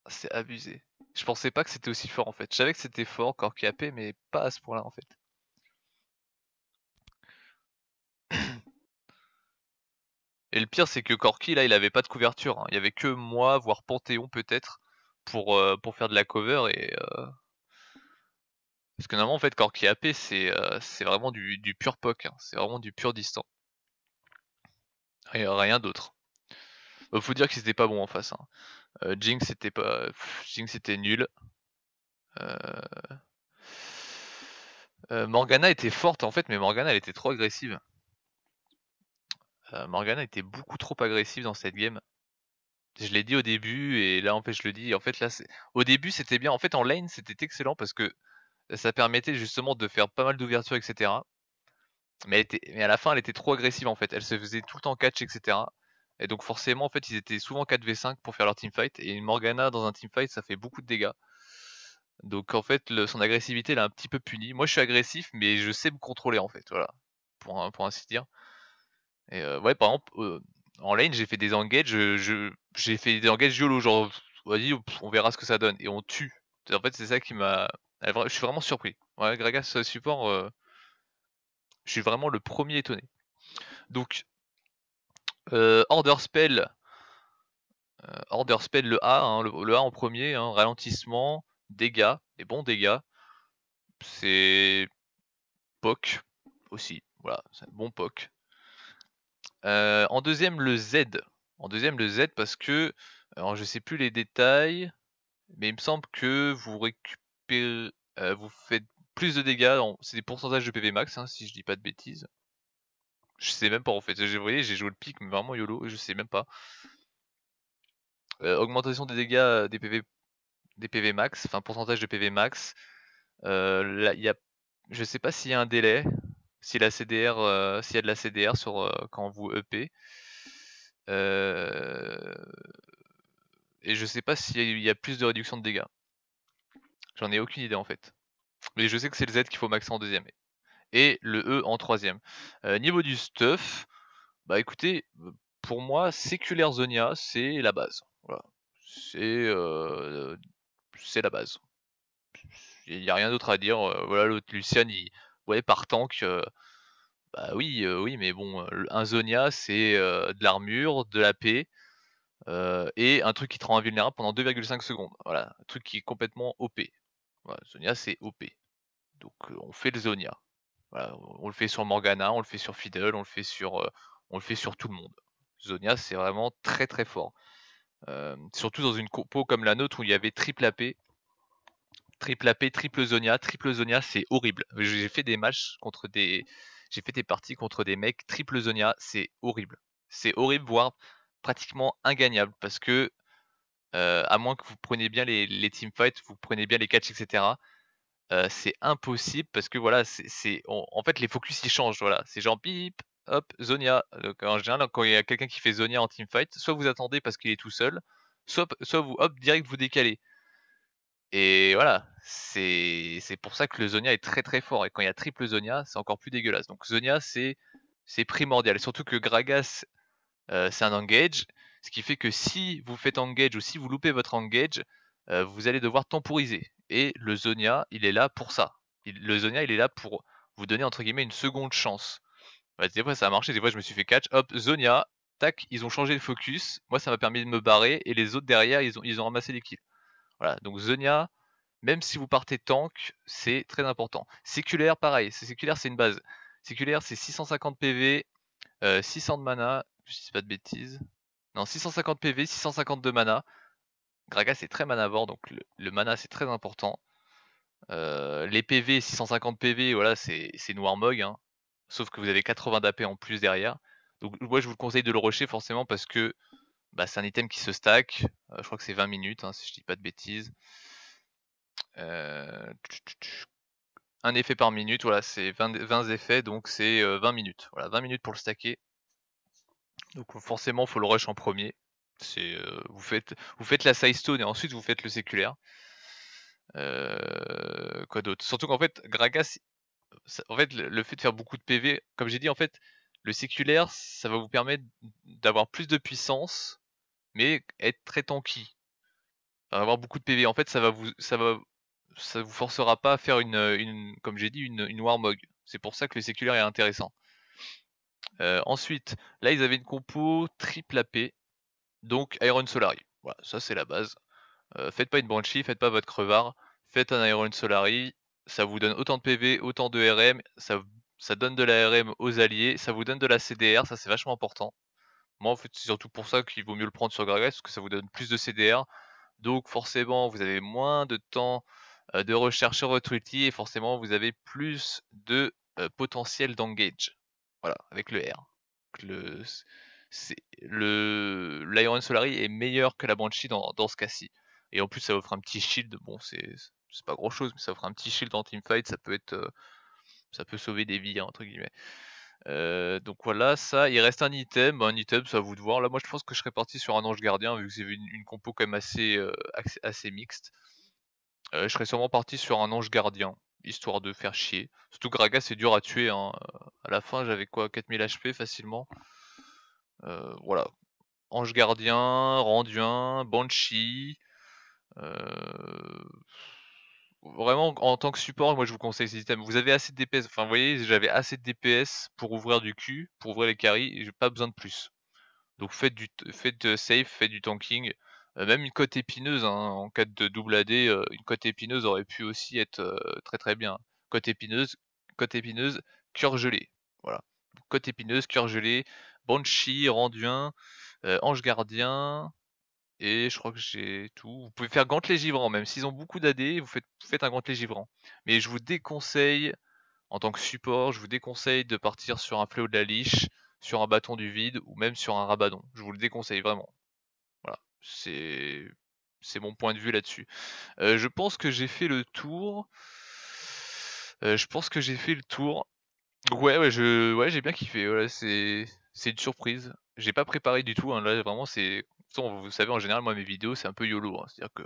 C'est abusé. Je pensais pas que c'était aussi fort en fait. Je savais que c'était fort Corki AP, mais pas à ce point-là en fait. Et le pire, c'est que Corki là, il avait pas de couverture. Hein. Il y avait que moi, voire Panthéon peut-être, pour faire de la cover. Parce que normalement, en fait, Corki AP, c'est vraiment du pur poke. Hein. C'est vraiment du pur distant. Et rien d'autre. Faut dire qu'ils étaient pas bons en face. Hein. Jinx c'était pas. Jinx était nul. Morgana était forte en fait, mais Morgana elle était trop agressive. Morgana était beaucoup trop agressive dans cette game. Je l'ai dit au début et là en fait je le dis. En fait là au début c'était bien. En fait en lane c'était excellent parce que ça permettait justement de faire pas mal d'ouverture etc. Mais à la fin elle était trop agressive en fait. Elle se faisait tout le temps catch etc. Et donc forcément en fait ils étaient souvent 4v5 pour faire leur teamfight. Et une Morgana dans un teamfight ça fait beaucoup de dégâts. Donc en fait son agressivité l'a un petit peu puni. Moi je suis agressif mais je sais me contrôler en fait. Voilà. Pour ainsi dire. Et ouais, par exemple, en lane, j'ai fait des engages, j'ai fait des engages YOLO, genre, vas-y, on verra ce que ça donne, et on tue. En fait, c'est ça qui m'a. Je suis vraiment surpris. Ouais, Gragas support, je suis vraiment le premier étonné. Donc, Order Spell, le A, hein, le A en premier, hein, ralentissement, dégâts, des bons dégâts. C'est POC aussi, voilà, c'est un bon POC. En deuxième, le Z. En deuxième, le Z parce que, alors je sais plus les détails, mais il me semble que vous récupérez, vous faites plus de dégâts, c'est des pourcentages de PV max, hein, si je dis pas de bêtises. Je sais même pas en fait, vous voyez, j'ai joué le pic, mais vraiment YOLO, je sais même pas. Augmentation des dégâts des PV max, enfin pourcentage de PV max. Là, je sais pas s'il y a un délai, si la CDR, s'il y a de la CDR sur quand vous EP. Et je sais pas s'il y a plus de réduction de dégâts. J'en ai aucune idée en fait. Mais je sais que c'est le Z qu'il faut maxer en deuxième. Et le E en troisième. Niveau du stuff, bah écoutez, pour moi, Séculaire Zonia, c'est la base. Voilà. c'est la base. Il n'y a rien d'autre à dire. Voilà, l'autre Lucian, ouais, par tank, bah oui, oui, mais bon, un Zonia, c'est de l'armure, de l'AP, et un truc qui te rend invulnérable pendant 2,5 secondes. Voilà, un truc qui est complètement OP. Voilà, Zonia, c'est OP. Donc on fait le Zonia. Voilà, on le fait sur Morgana, on le fait sur Fiddle, on le fait sur tout le monde. Zonia, c'est vraiment très très fort. Surtout dans une compo comme la nôtre où il y avait triple AP. Triple AP, triple Zonia, c'est horrible. J'ai fait des matchs contre des. J'ai fait des parties contre des mecs, triple Zonia, c'est horrible. C'est horrible, voire pratiquement ingagnable. Parce que, à moins que vous preniez bien les teamfights, vous prenez bien les catchs, etc. C'est impossible parce que voilà, en fait, les focus ils changent. Voilà, c'est genre bip, hop, Zonia. Donc en général, quand il y a quelqu'un qui fait Zonia en teamfight, soit vous attendez parce qu'il est tout seul, soit vous, hop, direct vous décalez. Et voilà, c'est pour ça que le Zonia est très très fort. Et quand il y a triple Zonia, c'est encore plus dégueulasse. Donc Zonia, c'est primordial. Et surtout que Gragas, c'est un engage. Ce qui fait que si vous faites engage ou si vous loupez votre engage, vous allez devoir temporiser. Et le Zonia, il est là pour ça. Le Zonia, il est là pour vous donner entre guillemets une seconde chance. Ouais, des fois ça a marché, des fois je me suis fait catch, hop, Zonia, tac, ils ont changé le focus. Moi ça m'a permis de me barrer et les autres derrière ils ont ramassé les kills. Voilà, donc Zonia, même si vous partez tank, c'est très important. Séculaire, pareil, séculaire c'est une base. Séculaire c'est 650 PV, 600 de mana, je dis pas de bêtises. Non, 650 PV, 650 de mana. Gragas c'est très manavore, donc le mana c'est très important. Les PV, 650 PV, voilà, c'est Noirmog, hein. Sauf que vous avez 80 d'AP en plus derrière. Donc moi je vous conseille de le rusher forcément parce que bah, c'est un item qui se stack. Je crois que c'est 20 minutes, hein, si je dis pas de bêtises. Un effet par minute, voilà, c'est 20 effets, donc c'est 20 minutes. Voilà, 20 minutes pour le stacker. Donc forcément, faut le rush en premier. Vous faites la side stone et ensuite vous faites le séculaire. Quoi d'autre? Surtout qu'en fait, Gragas, en fait, le fait de faire beaucoup de PV, comme j'ai dit, en fait, le séculaire, ça va vous permettre d'avoir plus de puissance, mais être très tanky. Avoir beaucoup de PV. En fait, ça vous forcera pas à faire comme j'ai dit, une Warmog. C'est pour ça que le séculaire est intéressant. Ensuite, là, ils avaient une compo triple AP, donc Iron Solari. Voilà, ça c'est la base. Faites pas une Banshee, faites pas votre crevard, faites un Iron Solari, ça vous donne autant de PV, autant de RM, ça donne de la RM aux alliés, ça vous donne de la CDR, ça c'est vachement important. Moi en fait c'est surtout pour ça qu'il vaut mieux le prendre sur Gragas, parce que ça vous donne plus de CDR, donc forcément vous avez moins de temps de rechercher votre ulti, et forcément vous avez plus de potentiel d'engage. Voilà, avec le R. L'Iron Solari est meilleur que la Banshee dans ce cas-ci. Et en plus ça offre un petit shield, bon c'est pas grand chose, mais ça offre un petit shield en teamfight, ça peut sauver des vies, hein, entre guillemets. Donc voilà, ça, il reste un item, c'est à vous de voir. Là moi je pense que je serais parti sur un ange gardien, vu que c'est une compo quand même assez mixte. Je serais sûrement parti sur un ange gardien, histoire de faire chier. Surtout que Gragas c'est dur à tuer, hein. À la fin j'avais quoi, 4000 HP facilement. Voilà. Ange gardien, Randuin, Banshee. Vraiment en tant que support, moi je vous conseille ces items. Vous avez assez de DPS, enfin vous voyez, j'avais assez de DPS pour ouvrir du cul, pour ouvrir les carries, et j'ai pas besoin de plus. Donc faites safe, faites du tanking. Même une cote épineuse, hein, en cas de double AD, une cote épineuse aurait pu aussi être très très bien. Cote épineuse, cœur gelé. Voilà. Cote épineuse, cœur gelé, Banshee, Randuin, Ange gardien, et je crois que j'ai tout. Vous pouvez faire gantelet givrant, même s'ils ont beaucoup d'AD, vous faites un gantelet givrant. Mais je vous déconseille, en tant que support, je vous déconseille de partir sur un fléau de la liche, sur un bâton du vide, ou même sur un rabadon. Je vous le déconseille vraiment. Voilà, c'est mon point de vue là-dessus. Je pense que j'ai fait le tour. Donc ouais, j'ai bien kiffé. Voilà, c'est une surprise. J'ai pas préparé du tout, hein. Là vraiment c'est. Vous savez en général moi mes vidéos c'est un peu YOLO, hein. C'est-à-dire que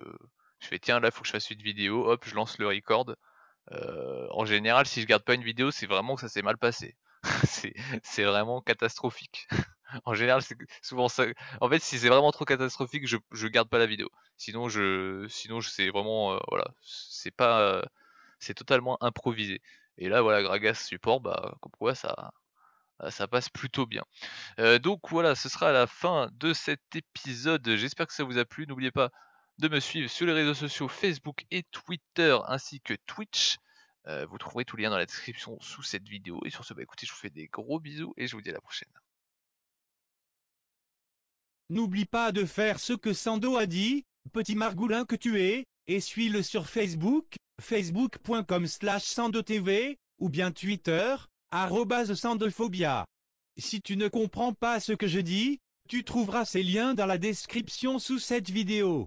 je fais tiens là faut que je fasse une vidéo, hop je lance le record. En général si je garde pas une vidéo c'est vraiment que ça s'est mal passé. C'est vraiment catastrophique. En général, c'est souvent ça. En fait, si c'est vraiment trop catastrophique, je garde pas la vidéo. Sinon, c'est vraiment, voilà, c'est pas, c'est totalement improvisé. Et là, voilà, Gragas support, bah, comme quoi ça passe plutôt bien. Donc voilà, ce sera la fin de cet épisode. J'espère que ça vous a plu. N'oubliez pas de me suivre sur les réseaux sociaux Facebook et Twitter, ainsi que Twitch. Vous trouverez tous les liens dans la description sous cette vidéo. Et sur ce, bah écoutez, je vous fais des gros bisous et je vous dis à la prochaine. N'oublie pas de faire ce que Sando a dit, petit margoulin que tu es, et suis-le sur Facebook, facebook.com/SandoTV, ou bien Twitter, @Sandophobia. Si tu ne comprends pas ce que je dis, tu trouveras ces liens dans la description sous cette vidéo.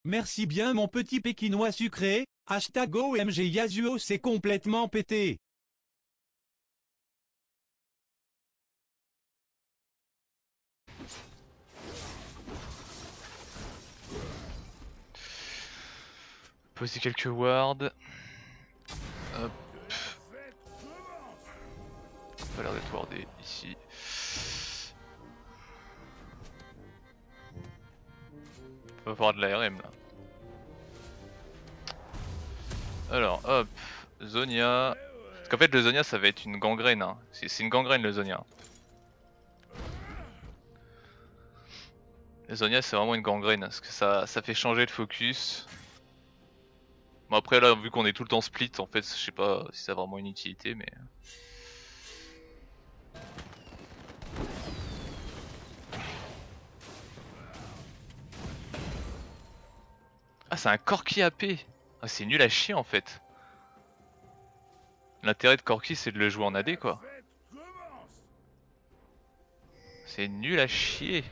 Merci bien mon petit pékinois sucré, #OMG Yasuo c'est complètement pété. Poser quelques wards. Hop. Pas l'air d'être wardé ici. On va avoir de l'ARM là. Alors hop, Zonia. Parce qu'en fait le Zonia ça va être une gangrène. Hein. C'est une gangrène le Zonia. Le Zonia c'est vraiment une gangrène parce que ça fait changer le focus. Bon après là vu qu'on est tout le temps split en fait je sais pas si ça a vraiment une utilité mais... Ah c'est un Corki AP. Ah c'est nul à chier en fait. L'intérêt de Corki c'est de le jouer en AD quoi. C'est nul à chier.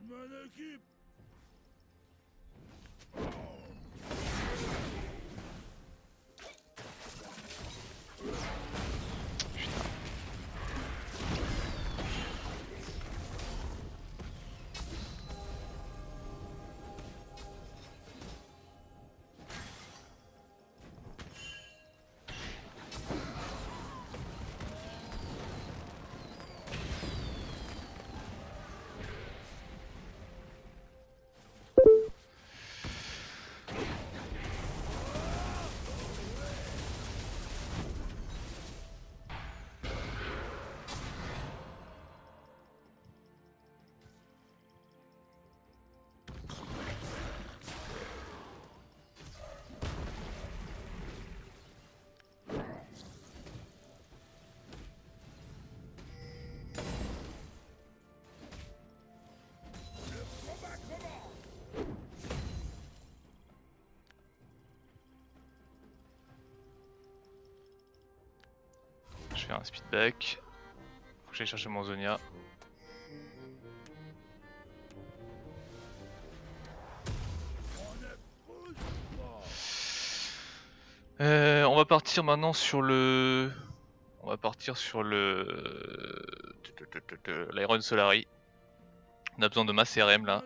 M'en occupe. Je fais un speed back. Faut que j'aille chercher mon Zonia. On va partir maintenant sur le... On va partir sur le... l'Iron Solari. On a besoin de masse RM là.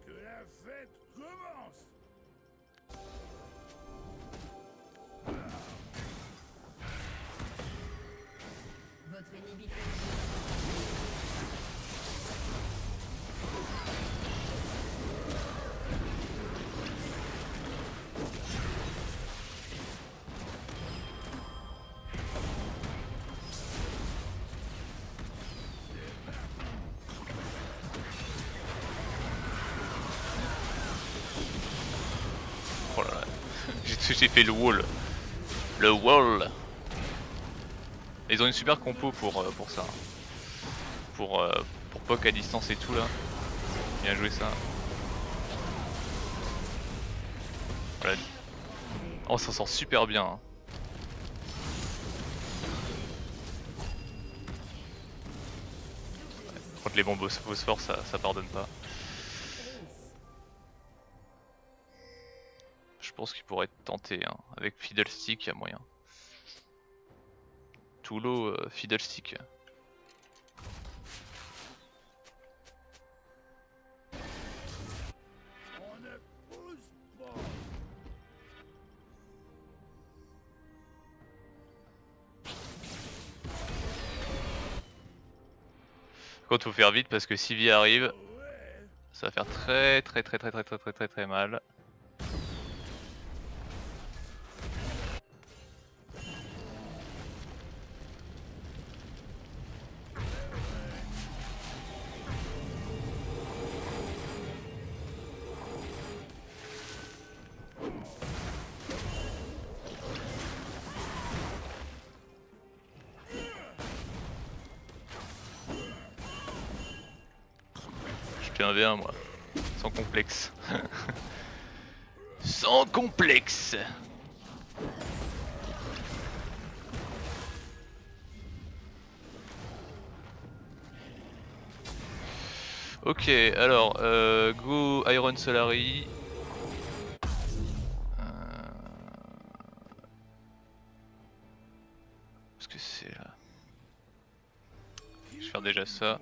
Que la fête commence. Votre inhibiteur. Oh là là. J'ai fait le wall. Le wall. Ils ont une super compo pour ça. Pour poke à distance et tout là. Bien joué ça. Voilà. On s'en sort super bien. Hein. Contre les bombes au phosphore, ça pardonne pas. Je pense qu'il pourrait être tenté. Hein. Avec Fiddlestick, il y a moyen. Toulo, Fiddlestick. Contre, faut faire vite parce que si Vi arrive, ça va faire très mal. Je fais un V1 moi, sans complexe. Sans complexe. Ok, alors, go Iron Solari. Qu'est-ce que c'est là? Je vais faire déjà ça.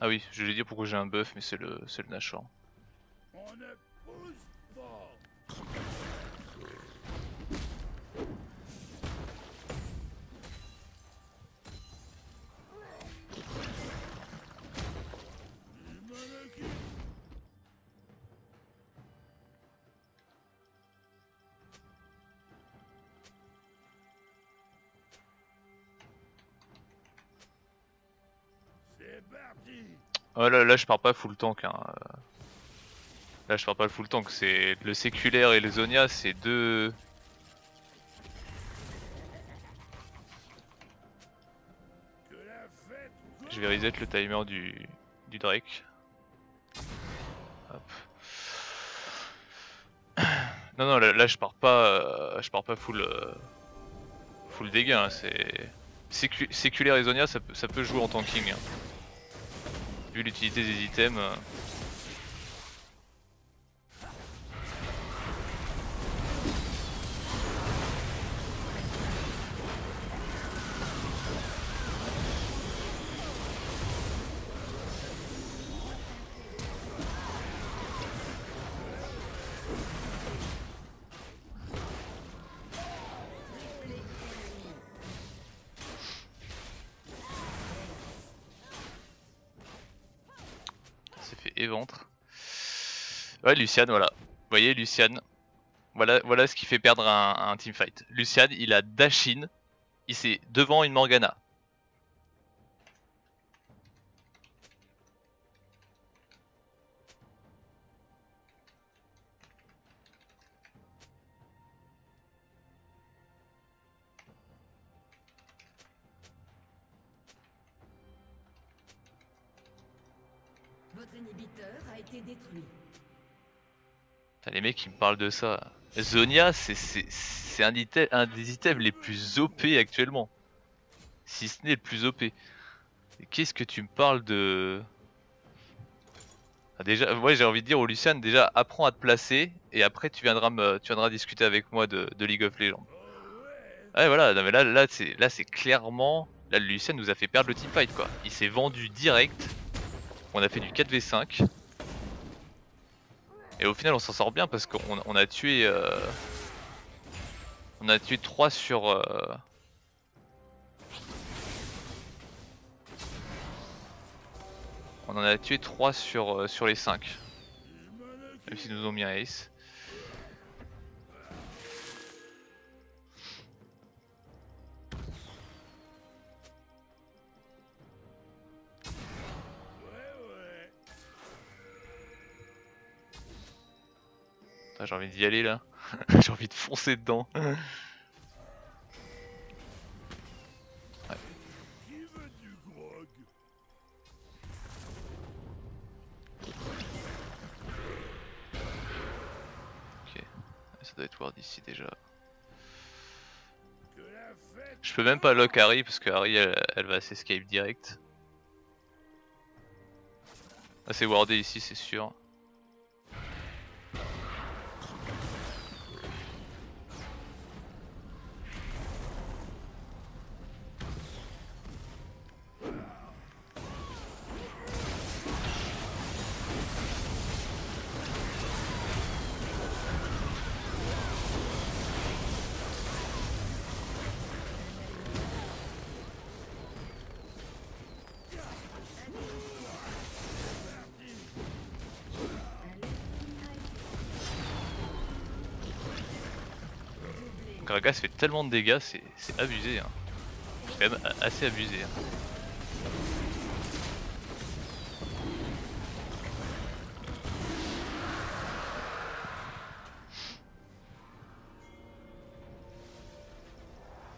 Ah oui, je vais dire pourquoi j'ai un buff, mais c'est le Nashor. Oh là je pars pas full tank hein. Là je pars pas le full tank, c'est le séculaire et le Zonia, c'est deux. Je vais reset le timer du Drake. Hop. Non là je pars pas full full dégâts, hein. C'est séculaire et Zonia, ça peut jouer en tanking. Hein. Vu l'utilité des items. Fait éventre. Ouais, Lucian, voilà. Vous voyez, Lucian. Voilà ce qui fait perdre un teamfight. Lucian, il a dash-in. Il s'est devant une Morgana. Votre inhibiteur a été détruit. Putain, les mecs ils me parlent de ça. Zonia, c'est un des items les plus OP actuellement. Si ce n'est le plus OP. Qu'est-ce que tu me parles de... Ah, déjà, ouais, j'ai envie de dire au Lucian, déjà apprends à te placer et après tu viendras discuter avec moi de League of Legends. Ouais voilà, non, mais là c'est clairement... Là le Lucian nous a fait perdre le teamfight quoi. Il s'est vendu direct. On a fait du 4v5. Et au final on s'en sort bien parce qu'on a tué... On a tué 3 sur... On en a tué 3 sur les 5. Même s'ils nous ont mis un ace. J'ai envie d'y aller là. J'ai envie de foncer dedans. Ouais. ça doit être ward ici déjà. Que la fête Je peux même pas lock Harry parce que Harry elle va s'escape direct. Ah, c'est wardé ici, c'est sûr. Gragas fait tellement de dégâts, c'est abusé. Hein. C'est quand même assez abusé. Hein.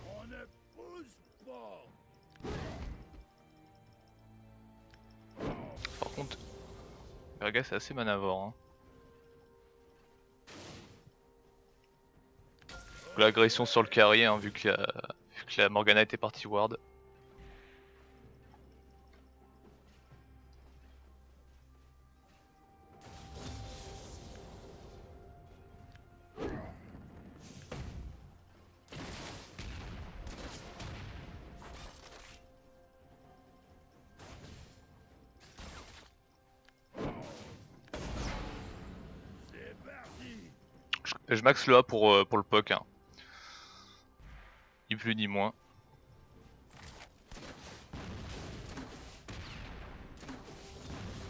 on ne pousse pas. Par contre, Gragas est assez manavore. Hein. L'agression sur le carré, hein, vu que la Morgana était partie ward. C'est parti. Je max le A pour le POC. Hein. Ni plus ni moins.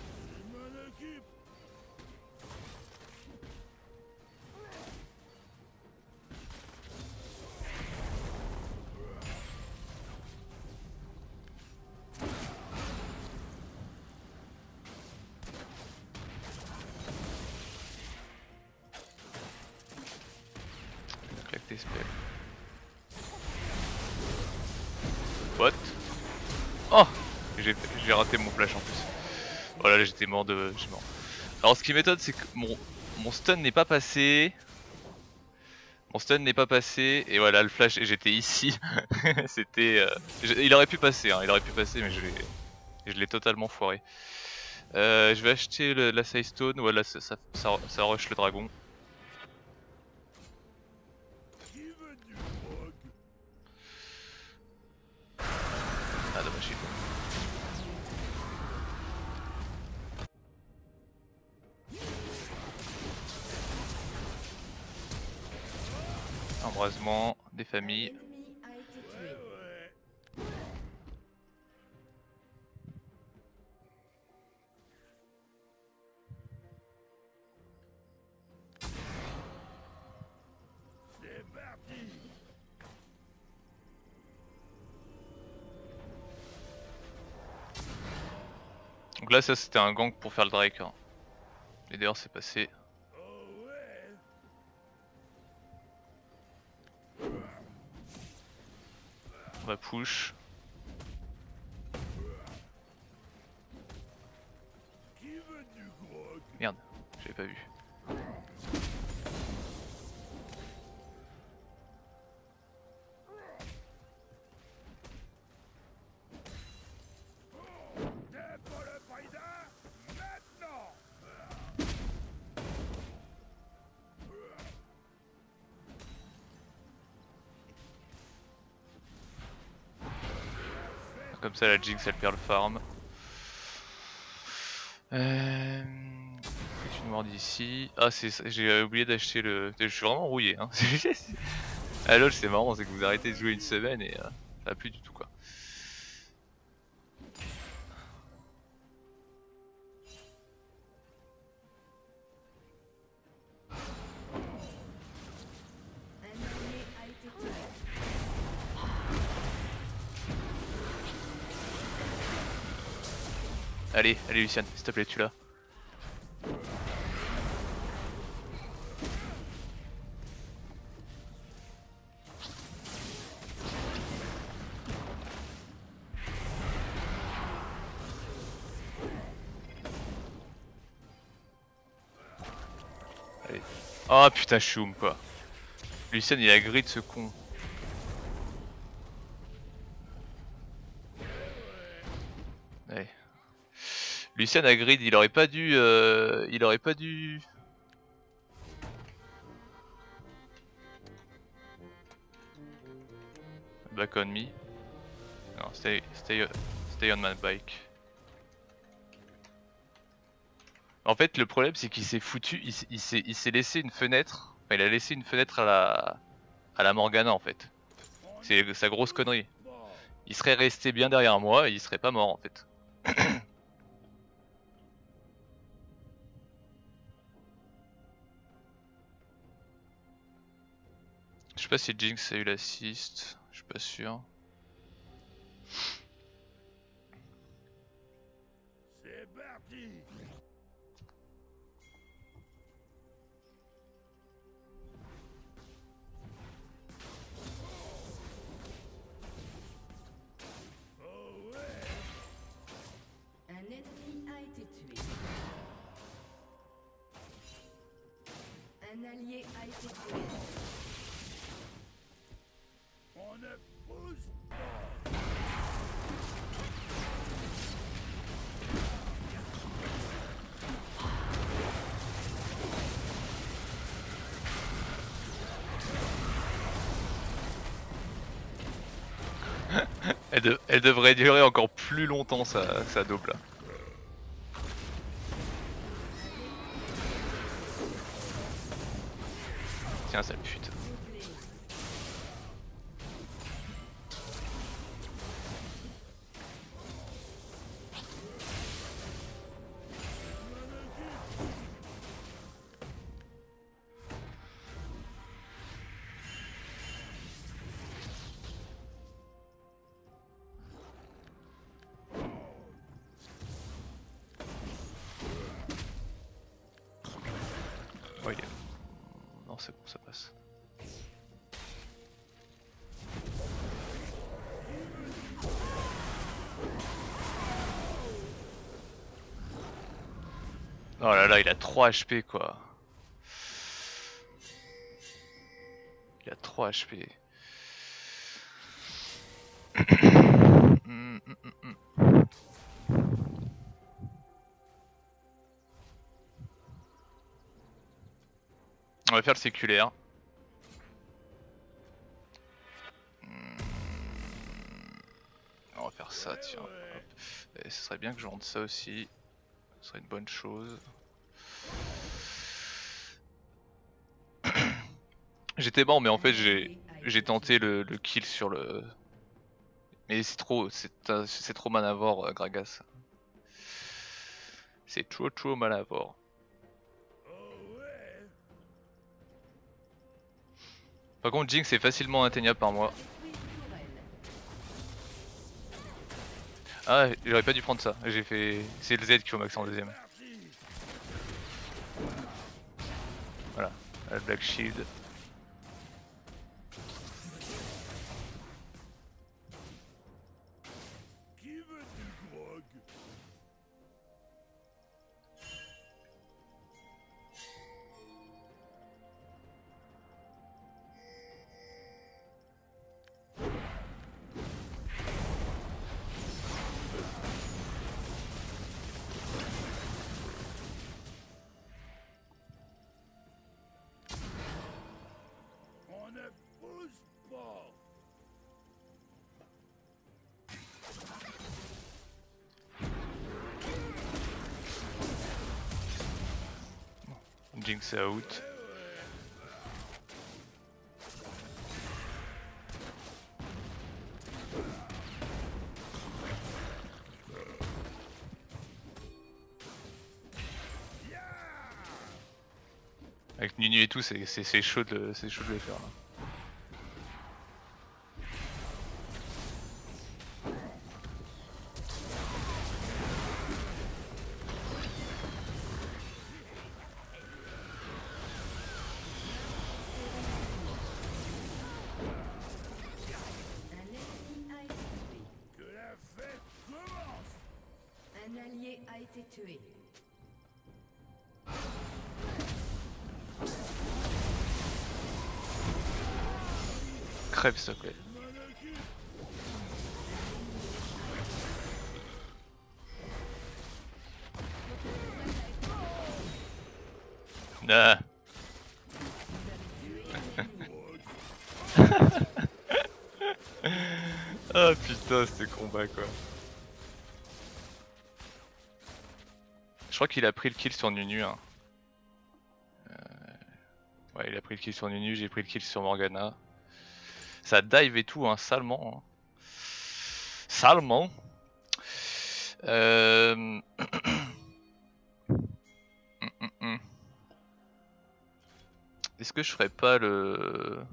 Je m'en occupe. Claque tes spells. What? Oh! J'ai raté mon flash en plus. Voilà, là j'étais mort de. J'ai mort. Alors ce qui m'étonne c'est que mon stun n'est pas passé. Mon stun n'est pas passé et voilà le flash et j'étais ici. C'était. Il aurait pu passer, hein, il aurait pu passer mais je l'ai totalement foiré. Je vais acheter la Side Stone, voilà ça rush le dragon. Qui veut du grog? Ah dommage il faut. Embrasement des familles. L'ennemi a été tué. Ouais. C'est parti. Donc là ça c'était un gank pour faire le Drake. Hein. Et d'ailleurs c'est passé. Oh ouais. On va push. Qui veut du grog? Merde, j'avais pas vu. T'es pour le faïda? Maintenant. Comme ça la Jinx elle perd le farm. C'est une ward ici. Ah j'ai oublié d'acheter le. Je suis vraiment rouillé hein. Ah lol c'est marrant, c'est que vous arrêtez de jouer une semaine et ça va plus du tout quoi. Un allié a été tué. Allez, allez Luciane, s'il te plaît, tu l'as. Allez. Oh putain, choum quoi. Lucian il a grid ce con. Ouais. Lucian a grid, il aurait pas dû... Back on me. Non, stay on my bike. En fait le problème c'est qu'il s'est foutu, il s'est laissé une fenêtre. Enfin il a laissé une fenêtre à la Morgana en fait. C'est sa grosse connerie. Il serait resté bien derrière moi et il serait pas mort en fait. Je sais pas si Jinx a eu l'assist, je suis pas sûr. C'est parti. Oh ouais. Un ennemi a été tué. Un allié a été tué. On ne pousse pas. Elle devrait durer encore plus longtemps sa double là. Tiens sale pute. Oh, il est... Non c'est bon ça passe. Oh là là il a 3 HP quoi. Il a 3 HP. On va faire le séculaire. On va faire ça, tiens. Hop. Et ce serait bien que je vende ça aussi. Ce serait une bonne chose. J'étais bon, mais en fait j'ai tenté le kill sur le. Mais c'est trop manavore, Gragas. C'est trop manavore. Par contre, Jinx est facilement atteignable par moi. Ah, j'aurais pas dû prendre ça. J'ai fait. C'est le Z qu'il faut max en deuxième. Voilà, la Black Shield. Qui veut du grog? On ne pousse pas. Jinx est out. Avec Nunu et tout, c'est chaud de les faire là. Un allié a été tué. Crève s'il te plaît. Nah. Ah putain, c'était combat quoi. Je crois qu'il a pris le kill sur Nunu. Hein. Ouais, il a pris le kill sur Nunu, j'ai pris le kill sur Morgana. Ça dive et tout, hein, salement. Hein. Salement. Est-ce que je ferais pas le...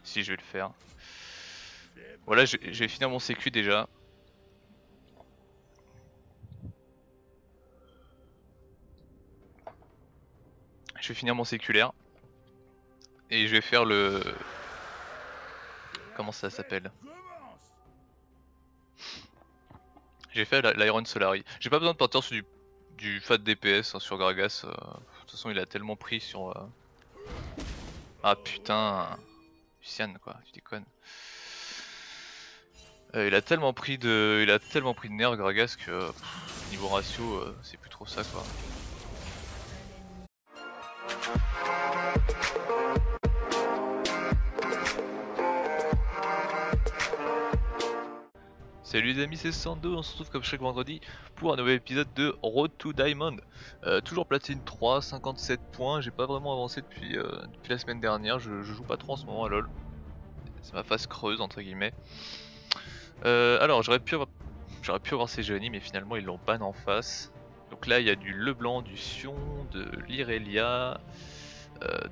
Si, je vais le faire. Voilà, je vais finir mon sécu déjà. Je vais finir mon séculaire. Et je vais faire le... Comment ça s'appelle? J'ai fait l'Iron Solari. J'ai pas besoin de partir sur du fat DPS hein, sur Gragas. De toute façon, il a tellement pris sur... Ah putain... Lucian quoi, tu déconnes. Il a tellement pris de nerfs Gragas que niveau ratio c'est plus trop ça quoi. Salut les amis, c'est Sando, on se retrouve comme chaque vendredi pour un nouvel épisode de Road to Diamond. Toujours platine 3, 57 points, j'ai pas vraiment avancé depuis la semaine dernière, je joue pas trop en ce moment à LoL. C'est ma phase creuse entre guillemets. Alors j'aurais pu avoir Sejuani mais finalement ils l'ont ban en face. Donc là il y a du Leblanc, du Sion, de l'Irelia,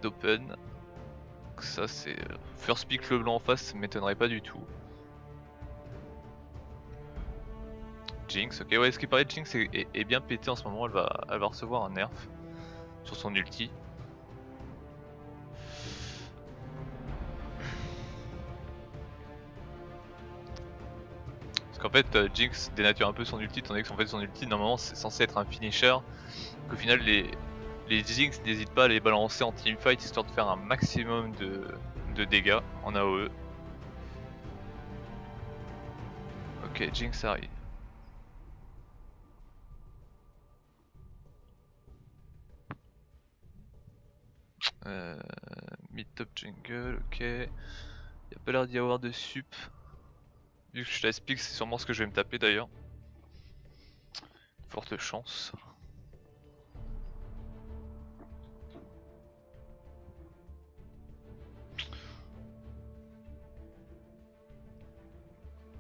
d'Open. Donc ça c'est first pick Leblanc en face, ça m'étonnerait pas du tout. Jinx, ok ouais, ce qui paraît Jinx est bien pété en ce moment, elle va recevoir un nerf sur son ulti. Parce qu'en fait Jinx dénature un peu son ulti, tandis que son ulti normalement c'est censé être un finisher. Qu'au final les Jinx n'hésitent pas à les balancer en teamfight histoire de faire un maximum de dégâts en AOE. Ok, Jinx arrive. Mid top jungle, ok. Y'a pas l'air d'y avoir de sup. Vu que je l'explique, c'est sûrement ce que je vais me taper d'ailleurs. Forte chance.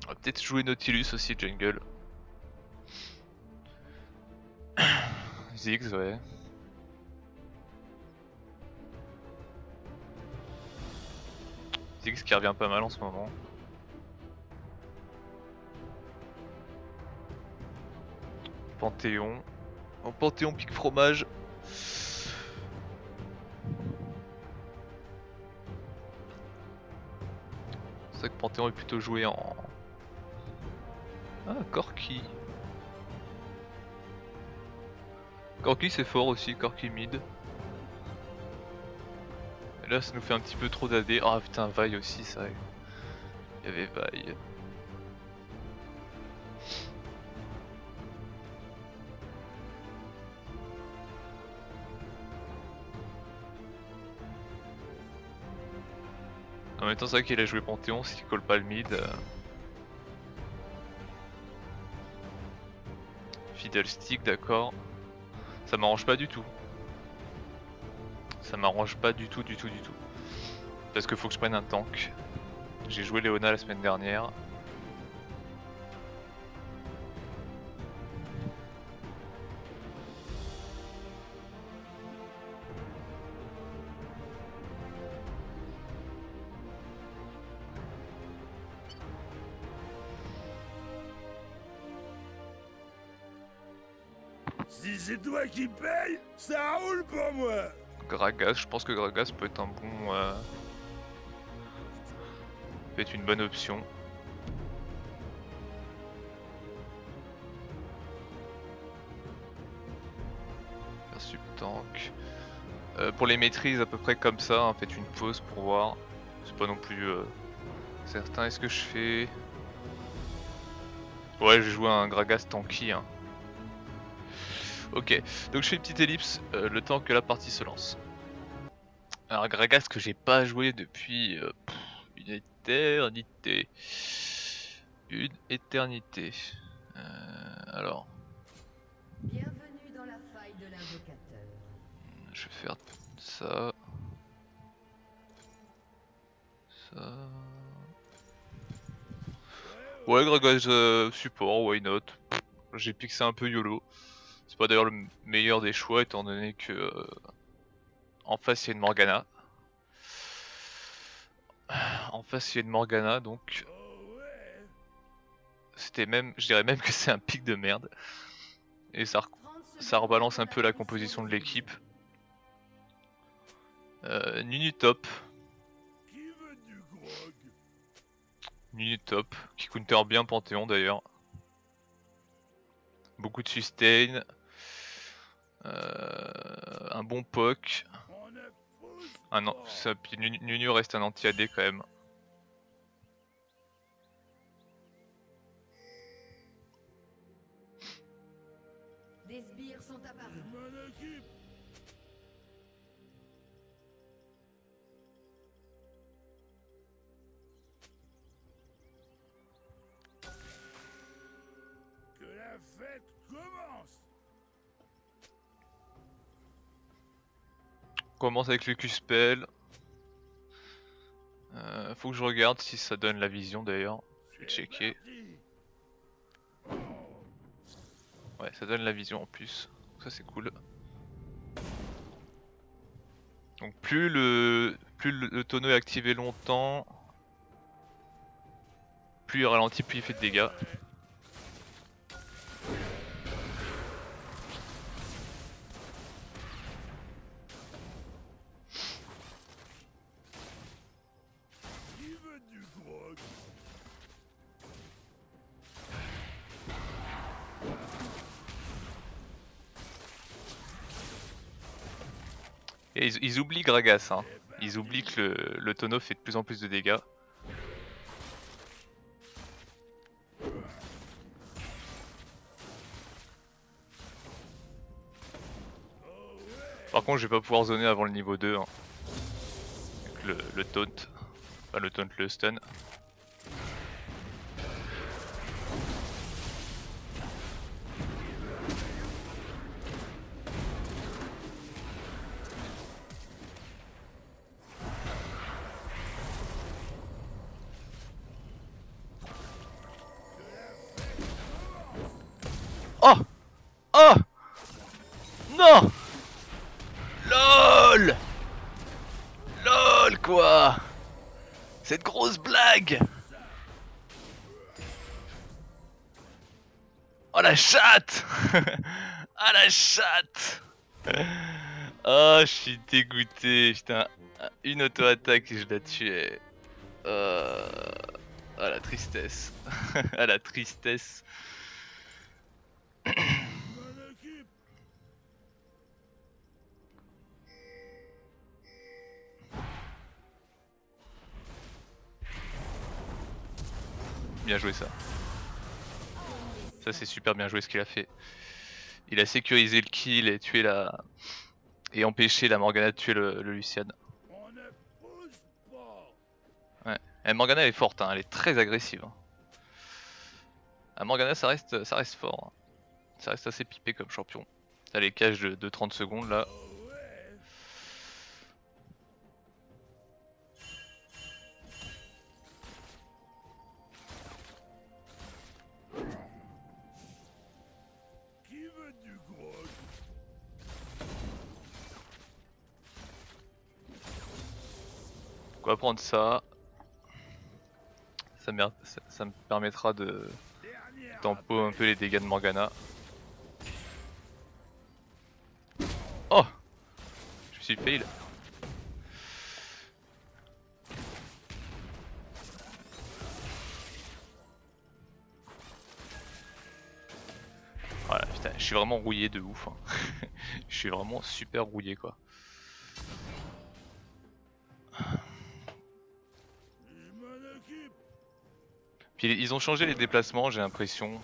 On va peut-être jouer Nautilus aussi jungle. Ziggs, ouais. Ziggs qui revient pas mal en ce moment. Panthéon. En Panthéon pique fromage. C'est vrai que Panthéon est plutôt joué en... Ah, Corki. Corki c'est fort aussi, Corki mid. Et là ça nous fait un petit peu trop d'AD. Ah putain, Vi aussi, ça. Il y avait Vi. En même temps c'est vrai qu'il a joué Panthéon, s'il colle pas le mid. Fiddlestick, d'accord. Ça m'arrange pas du tout. Ça m'arrange pas du tout. Parce que faut que je prenne un tank. J'ai joué Léona la semaine dernière. Si c'est toi qui paye, ça roule pour moi. Gragas, je pense que Gragas peut être un bon... peut être une bonne option. Faire sub tank. Pour les maîtrises à peu près comme ça, hein, faites une pause pour voir. C'est pas non plus certain. Est-ce que je fais... Ouais, j'ai joué un Gragas tanky. Hein. Ok, donc je fais une petite ellipse le temps que la partie se lance. Alors Gragas que j'ai pas joué depuis une éternité. Une éternité. Alors... Bienvenue dans la faille de l'invocateur. Je vais faire ça. Ça... Ouais, Gragas support, why not. J'ai pixé un peu YOLO. C'est pas d'ailleurs le meilleur des choix étant donné que en face il y a une Morgana. En face il y a une Morgana donc c'était même, je dirais même que c'est un pic de merde. Et ça rebalance un peu la composition de l'équipe. Nunu top. Nunu top, qui counter bien Panthéon d'ailleurs. Beaucoup de sustain. Un bon poke. Ah non, ça, puis Nunu reste un anti-AD quand même. Des sbires sont apparus. Que la fête commence. On commence avec le Q-Spell. Faut que je regarde si ça donne la vision d'ailleurs. Je vais checker. Ouais, ça donne la vision en plus. Ça c'est cool. Donc plus le tonneau est activé longtemps, plus il ralentit, plus il fait de dégâts. Et ils oublient Gragas, hein. Ils oublient que le tonneau fait de plus en plus de dégâts. Par contre je vais pas pouvoir zoner avant le niveau 2 hein. Avec le taunt. Enfin le taunt, le stun. Oh! Oh! Non! LOL! LOL quoi! Cette grosse blague! Oh la chatte! Ah la chatte! Oh je suis dégoûté, putain. Une auto-attaque et je la tuais. Ah la tristesse. Ah la tristesse. Bien joué ça. Ça c'est super bien joué ce qu'il a fait. Il a sécurisé le kill et tué la... et empêché la Morgana de tuer le Lucian. Ouais. Et Morgana elle est forte, hein. Elle est très agressive. La Morgana ça reste fort. Hein. Ça reste assez pipé comme champion. T'as les cages de 30 secondes là. On va prendre ça. Ça me permettra de tempo un peu les dégâts de Morgana. Oh! Je me suis fail. Voilà, putain, je suis vraiment rouillé de ouf. Hein. Je suis vraiment super rouillé quoi. Puis ils ont changé les déplacements, j'ai l'impression.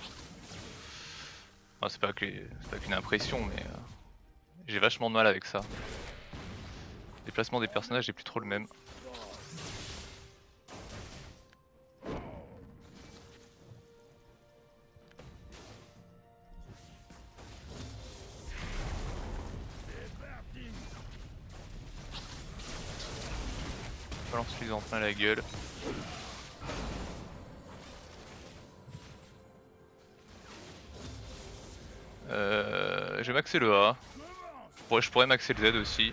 Enfin, c'est pas qu'une impression, mais j'ai vachement de mal avec ça. Le déplacement des personnages n'est plus trop le même. Balance-lui en plein la gueule. Je vais maxer le A. Je pourrais maxer le Z aussi.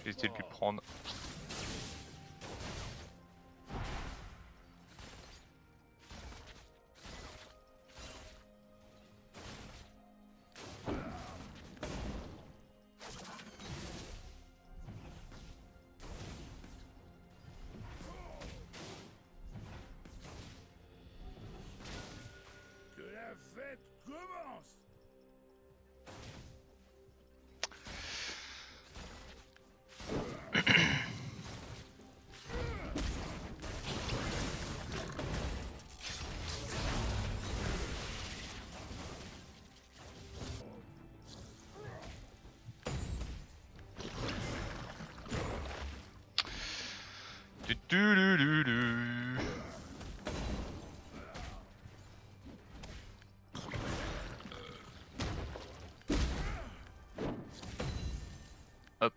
J'ai essayé de lui prendre. Que la fête commence. Hop.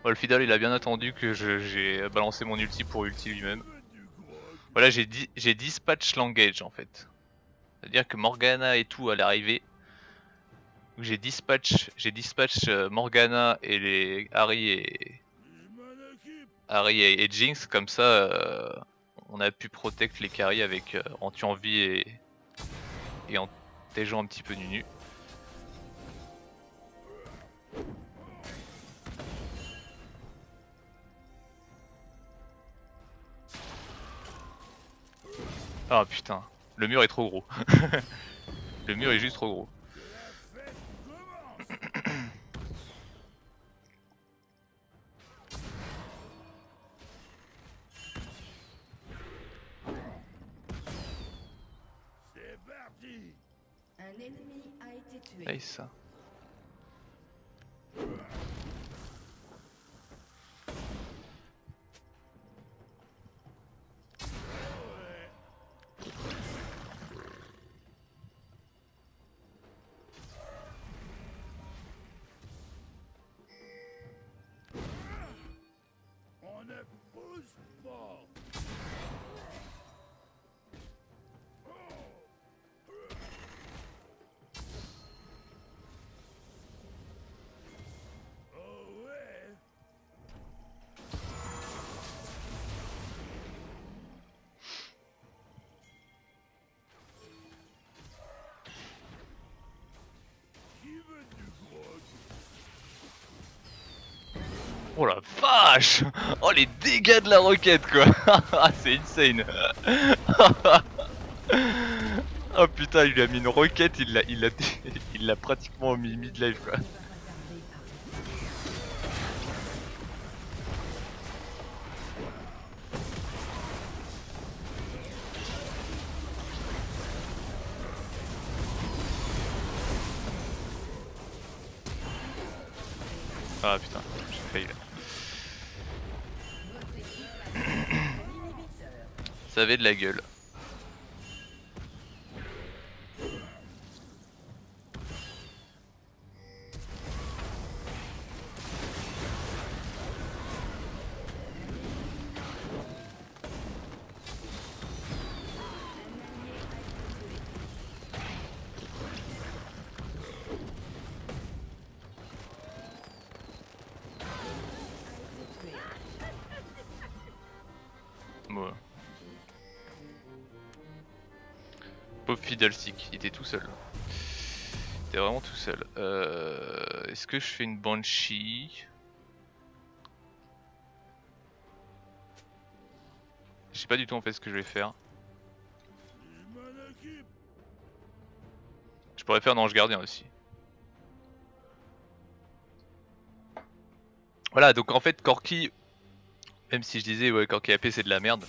Bon, le Fidal il a bien attendu que j'ai balancé mon ulti pour ulti lui-même. Voilà, j'ai dispatch l'engage en fait. C'est-à-dire que Morgana et tout à l'arrivée. J'ai dispatch Morgana et les Harry et Jinx, comme ça on a pu protect les carries avec en tuant vie et en tégeant un petit peu Nunu. Ah putain, le mur est trop gros. Le mur est juste trop gros. C'est parti. Un ennemi a été tué. Nice. On ne pousse pas. Oh ouais. Qui veut du grog? Oh la vache! Oh les dégâts de la roquette quoi! C'est insane! Oh putain, il lui a mis une roquette, il l'a pratiquement mis mid-life quoi. Ah putain, j'ai failli là. Ça avait de la gueule. Bon. Pauvre Fiddlestick, il était tout seul. était vraiment tout seul. Est-ce que je fais une Banshee? Je sais pas du tout en fait ce que je vais faire. Je pourrais faire un Ange Gardien aussi. Voilà, donc en fait Corki, même si je disais ouais Corki AP c'est de la merde,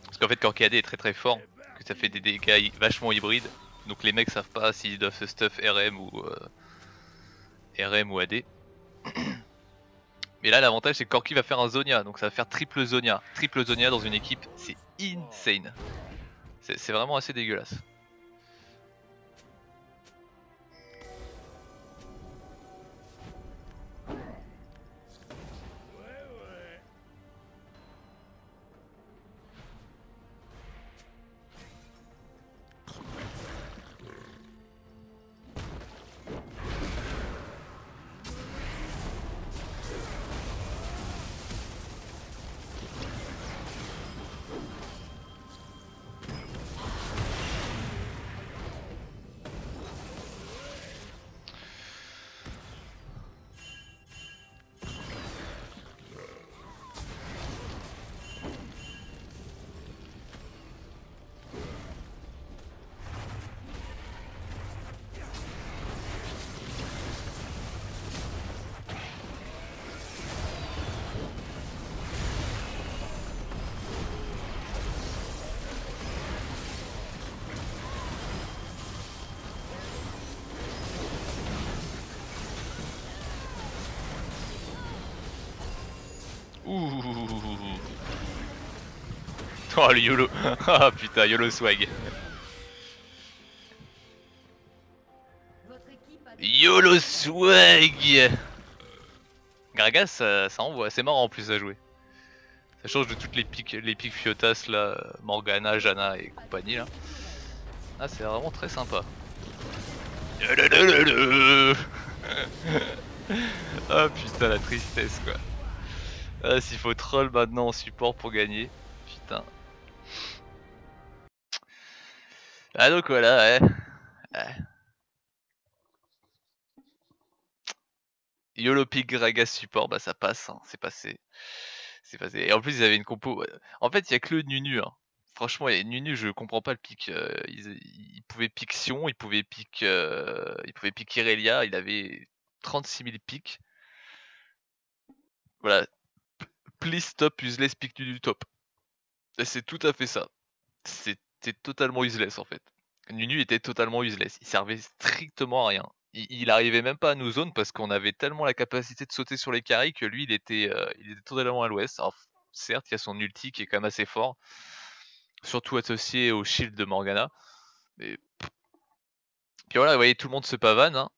parce qu'en fait Corki AD est très très fort, que ça fait des dégâts vachement hybrides, donc les mecs savent pas s'ils doivent se stuff RM ou AD. Mais là l'avantage c'est que Corki va faire un Zonia, donc ça va faire triple Zonia dans une équipe, c'est insane. C'est vraiment assez dégueulasse. Ouh. Oh le YOLO. Ah putain, YOLO swag. YOLO swag. Gragas ça envoie, c'est marrant en plus à jouer. Ça change de toutes les pics Fiotas là, Morgana, Janna et compagnie là. Ah c'est vraiment très sympa. Ah putain la tristesse quoi. Ah s'il faut troll maintenant en support pour gagner. Putain. Ah donc voilà ouais. YOLO Pig Gragas support, bah ça passe, hein, c'est passé. C'est passé. Et en plus ils avaient une compo. En fait il y a que le Nunu. Hein. Franchement Nunu je comprends pas le pic. Il pouvait pick Sion, il pouvait pick Irelia, il avait 36 000 pics. Voilà. Please stop useless pick du top. C'est tout à fait ça. C'était totalement useless en fait. Nunu était totalement useless, il servait strictement à rien. Il arrivait même pas à nous zone parce qu'on avait tellement la capacité de sauter sur les carries que lui il était totalement à l'ouest. Alors certes il y a son ulti qui est quand même assez fort, surtout associé au shield de Morgana. Mais... Puis voilà, vous voyez tout le monde se pavane, hein.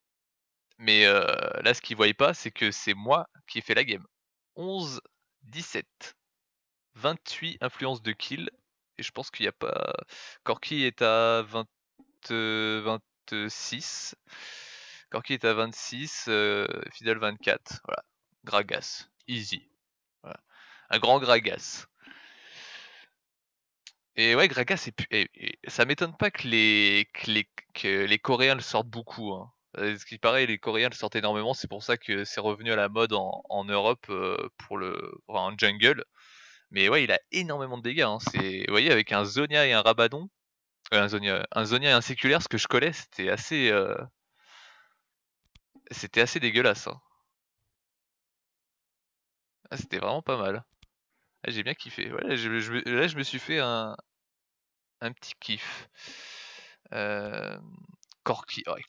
Mais là ce qu'il voyait pas c'est que c'est moi qui ai fait la game. 11, 17, 28 influence de kill. Et je pense qu'il n'y a pas... Corki est à 26. Corki est à 26, Fidel 24. Voilà. Gragas. Easy. Voilà. Un grand Gragas. Et ouais, Gragas, et ça m'étonne pas que les Coréens le sortent beaucoup. Hein. Ce qui paraît, les Coréens le sortent énormément. C'est pour ça que c'est revenu à la mode en Europe pour un jungle. Mais ouais, il a énormément de dégâts. Hein. Vous voyez, avec un Zonia et un Rabadon, un Zonia et un séculaire, ce que je collais, c'était assez dégueulasse. Hein. Ah, c'était vraiment pas mal. Ah, j'ai bien kiffé. Voilà, là, je me suis fait un petit kiff. Corki, ouais,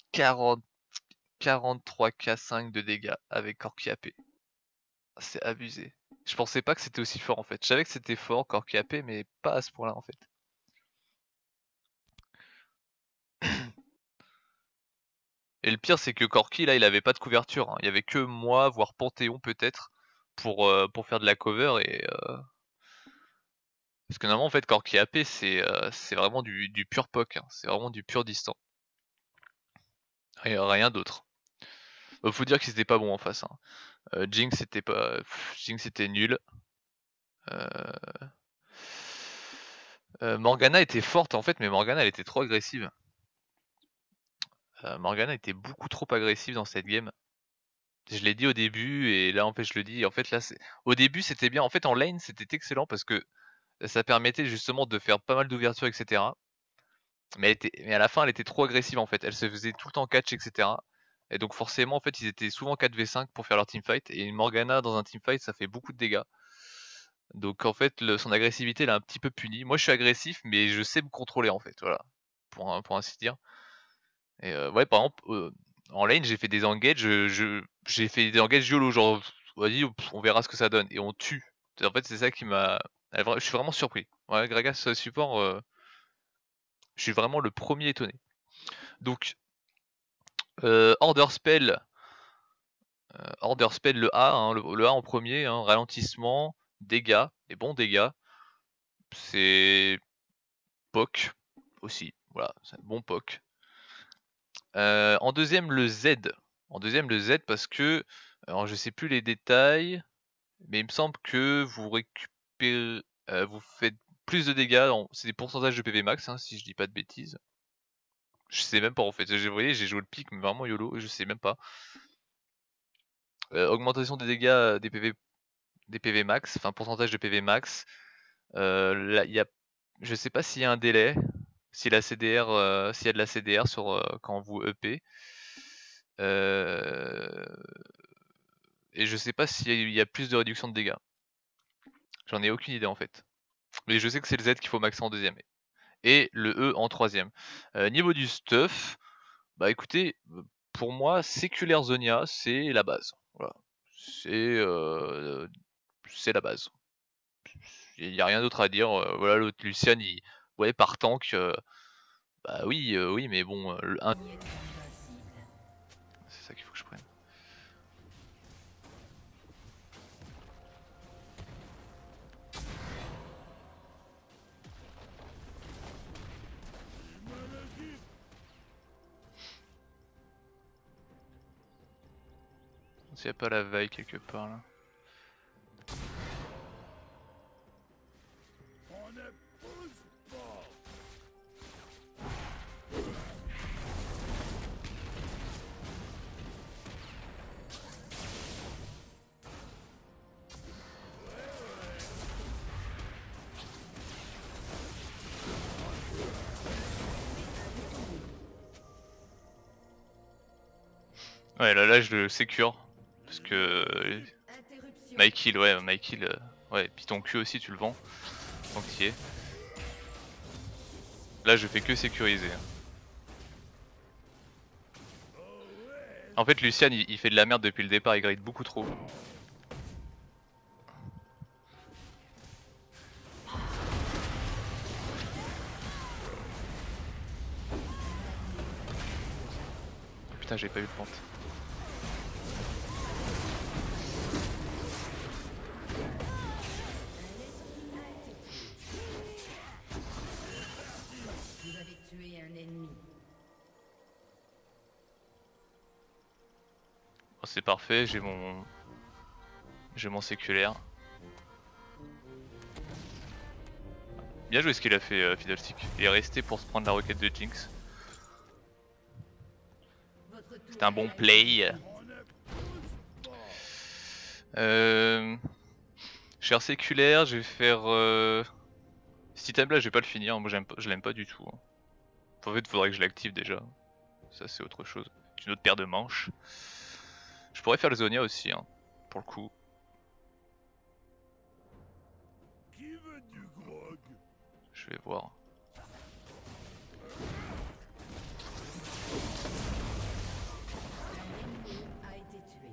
43k5 de dégâts avec Corki AP. C'est abusé. Je pensais pas que c'était aussi fort en fait. Je savais que c'était fort Corki AP, mais pas à ce point-là en fait. Et le pire c'est que Corki là il avait pas de couverture, hein. Il y avait que moi, voire Panthéon peut-être, pour faire de la cover et parce que normalement en fait Corki AP c'est vraiment du pur poke, hein. C'est vraiment du pur distant. Et rien d'autre. Faut dire qu'ils étaient pas bons en face. Hein. Jinx c'était nul. Morgana était forte en fait, mais Morgana elle était trop agressive. Morgana était beaucoup trop agressive dans cette game. Je l'ai dit au début et là en fait je le dis, en fait là au début c'était bien, en fait en lane c'était excellent parce que ça permettait justement de faire pas mal d'ouverture etc. Mais à la fin elle était trop agressive en fait, elle se faisait tout le temps catch etc. Et donc forcément en fait ils étaient souvent 4v5 pour faire leur teamfight et une Morgana dans un teamfight ça fait beaucoup de dégâts. Donc en fait son agressivité l'a un petit peu puni. Moi je suis agressif mais je sais me contrôler en fait, voilà, pour ainsi dire. Et ouais par exemple en lane j'ai fait des engages, j'ai fait des engages YOLO genre vas-y on verra ce que ça donne et on tue. En fait c'est ça qui m'a, je suis vraiment surpris. Ouais Gragas support, je suis vraiment le premier étonné. Donc Order Spell le A, hein, le A en premier, hein, ralentissement, dégâts, et bons dégâts. C'est POC aussi, voilà, c'est un bon POC. En deuxième le Z. En deuxième le Z parce que, alors je sais plus les détails, mais il me semble que vous récupérez, vous faites plus de dégâts, c'est des pourcentages de PV max, hein, si je dis pas de bêtises. Je sais même pas en fait, vous voyez j'ai joué le pic mais vraiment YOLO, et je sais même pas. Augmentation des dégâts des PV max, enfin pourcentage de PV max. Là, je sais pas s'il y a un délai, si la CDR, s'il y a de la CDR sur quand vous EP. Et je sais pas s'il y a plus de réduction de dégâts. J'en ai aucune idée en fait. Mais je sais que c'est le Z qu'il faut maxer en deuxième. Et le E en troisième. Niveau du stuff, bah écoutez, pour moi, séculaire Zonia, c'est la base. Voilà. C'est la base. Il n'y a rien d'autre à dire. Voilà, l'autre Lucian, ouais, par tank, bah oui, oui, mais bon, c'est ça qu'il faut que je prenne. S'il n'y a pas la vaille quelque part là. On ne pousse pas. Ouais, là je le sécure. Parce que My Kill, ouais, My Kill, ouais, puis ton cul aussi tu le vends. Tant que t'y es. Là je fais que sécuriser. En fait Lucian il fait de la merde depuis le départ, il grade beaucoup trop. Putain j'ai pas eu le pente. Vous avez tué un ennemi. Oh, c'est parfait, j'ai mon séculaire. Bien joué ce qu'il a fait Fiddlestick. Il est resté pour se prendre la roquette de Jinx. C'est un bon play. Cher séculaire, je vais faire... Cet item là je vais pas le finir, moi je l'aime pas du tout. En fait faudrait que je l'active déjà. Ça c'est autre chose. Une autre paire de manches. Je pourrais faire le Zonia aussi, hein, pour le coup. Qui veut du grog? Je vais voir. A été tué.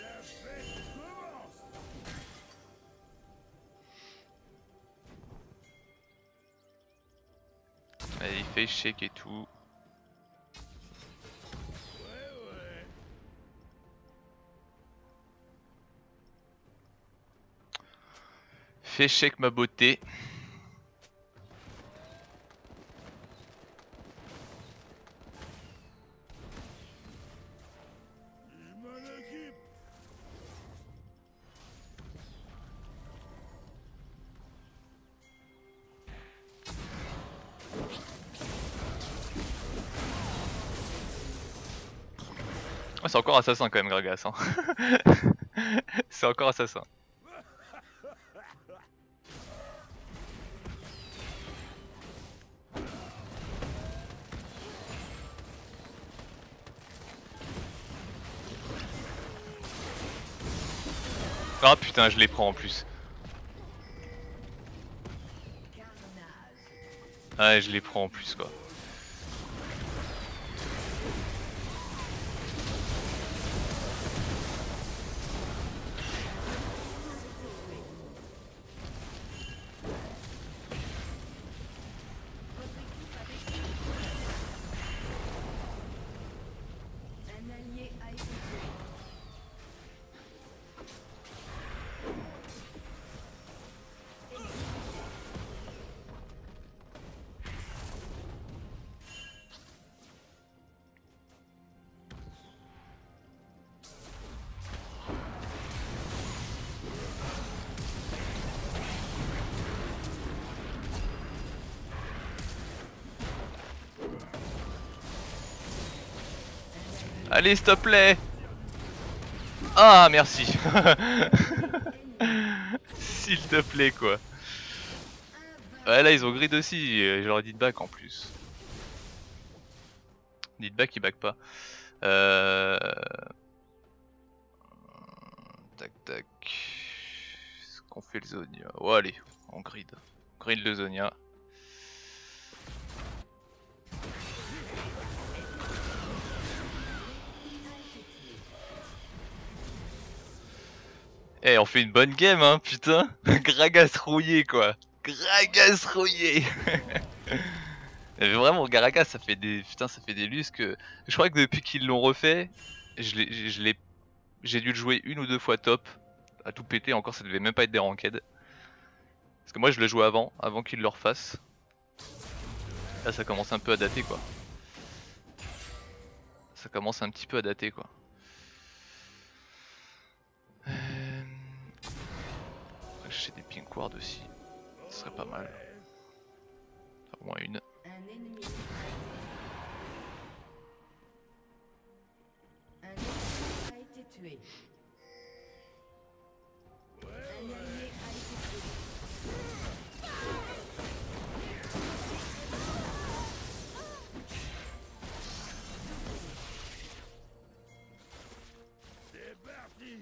La fête commence. Allez, il fait shake et tout. Fais shake ma beauté. Je m'en occupe. Ah, c'est encore assassin quand même, Gragas. Hein. C'est encore assassin. Ah putain, je les prends en plus. Ouais, je les prends en plus quoi. Un allié a été tué. Allez, s'il te plaît. Ah, merci. S'il te plaît, quoi. Ouais, là, ils ont grid aussi. J'aurais dit de back en plus. Dit de back, il back pas. Tac, tac. Est-ce qu'on fait le Zonia? Oh, allez, on grid. Grid le Zonia. Eh, on fait une bonne game, hein, putain. Gragas rouillé, quoi. Gragas rouillé. Mais vraiment, Gragas, ça fait des, putain, ça fait des lustres que. Je crois que depuis qu'ils l'ont refait, j'ai dû le jouer une ou deux fois top, à tout péter. Encore, ça devait même pas être des ranked. Parce que moi, je le jouais avant qu'ils le refassent. Là, ça commence un peu à dater, quoi. Ça commence un petit peu à dater, quoi. J'ai des pink wards aussi, ce serait pas mal. Enfin, au moins une. Un ennemi a été tué. Un allié a été tué. C'est parti.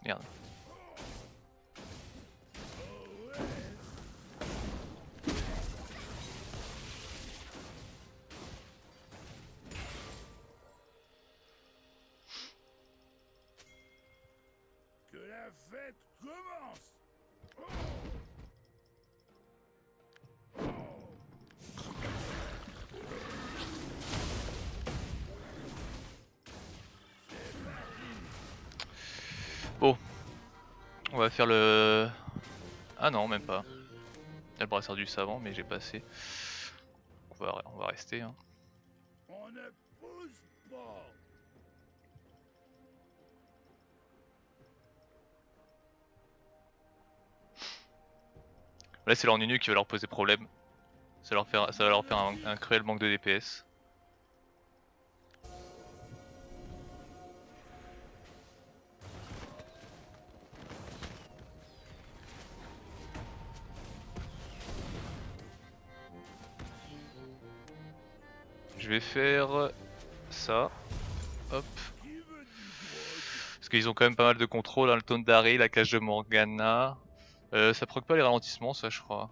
Merde. Que la fête commence. Bon. On va faire le... Ah non, même pas. Il y a le brasseur du savant, mais j'ai passé. On va rester. Hein. On ne pousse pas. Là, c'est leur Nunu qui va leur poser problème. Ça va leur faire un cruel manque de DPS. Je vais faire ça. Hop. Parce qu'ils ont quand même pas mal de contrôle, hein, le taunt d'arrêt, la cage de Morgana. Ça proc pas les ralentissements, ça je crois.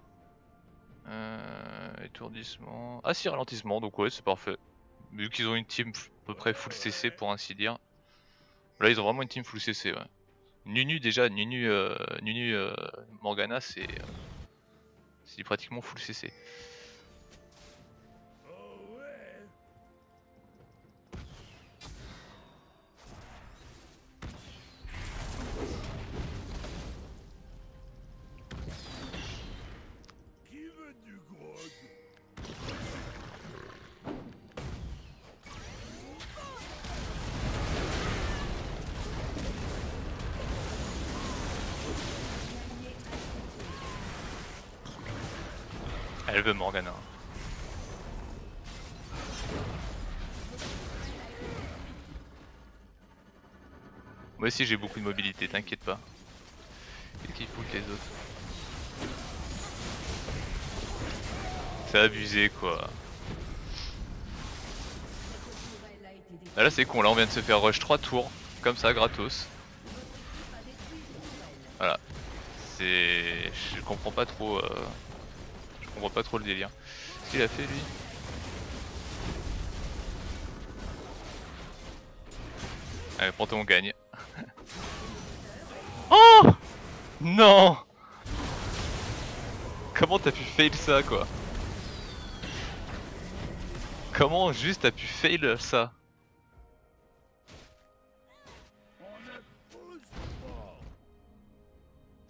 Étourdissement. Ah si, ralentissement, donc ouais, c'est parfait. Vu qu'ils ont une team à peu près full CC pour ainsi dire. Là, ils ont vraiment une team full CC, ouais. Nunu déjà, Nunu Morgana, c'est pratiquement full CC. Oh ouais. Qui veut du grog? Elle veut Morgana. Moi aussi j'ai beaucoup de mobilité, t'inquiète pas. Qu'est-ce qu'il faut que les autres? C'est abusé quoi. Ah là c'est con, là on vient de se faire rush 3 tours, comme ça, gratos. Voilà. C'est... Je comprends pas trop... Je comprends pas trop le délire. Qu'est-ce qu'il a fait lui? Allez, Panthéon gagne. Oh non! Comment t'as pu fail ça quoi? Comment juste t'as pu fail ça?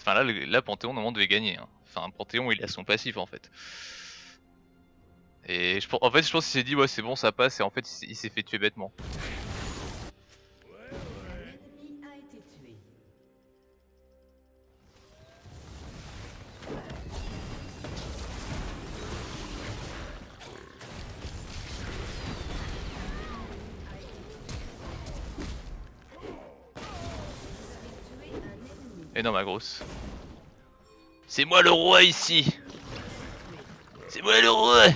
Enfin là Panthéon normalement devait gagner. Hein. Enfin Panthéon il a son passif en fait. Et en fait je pense qu'il s'est dit ouais c'est bon ça passe et en fait il s'est fait tuer bêtement. L'ennemi a été tué. Et non ma grosse. C'est moi le roi ici. C'est moi le roi.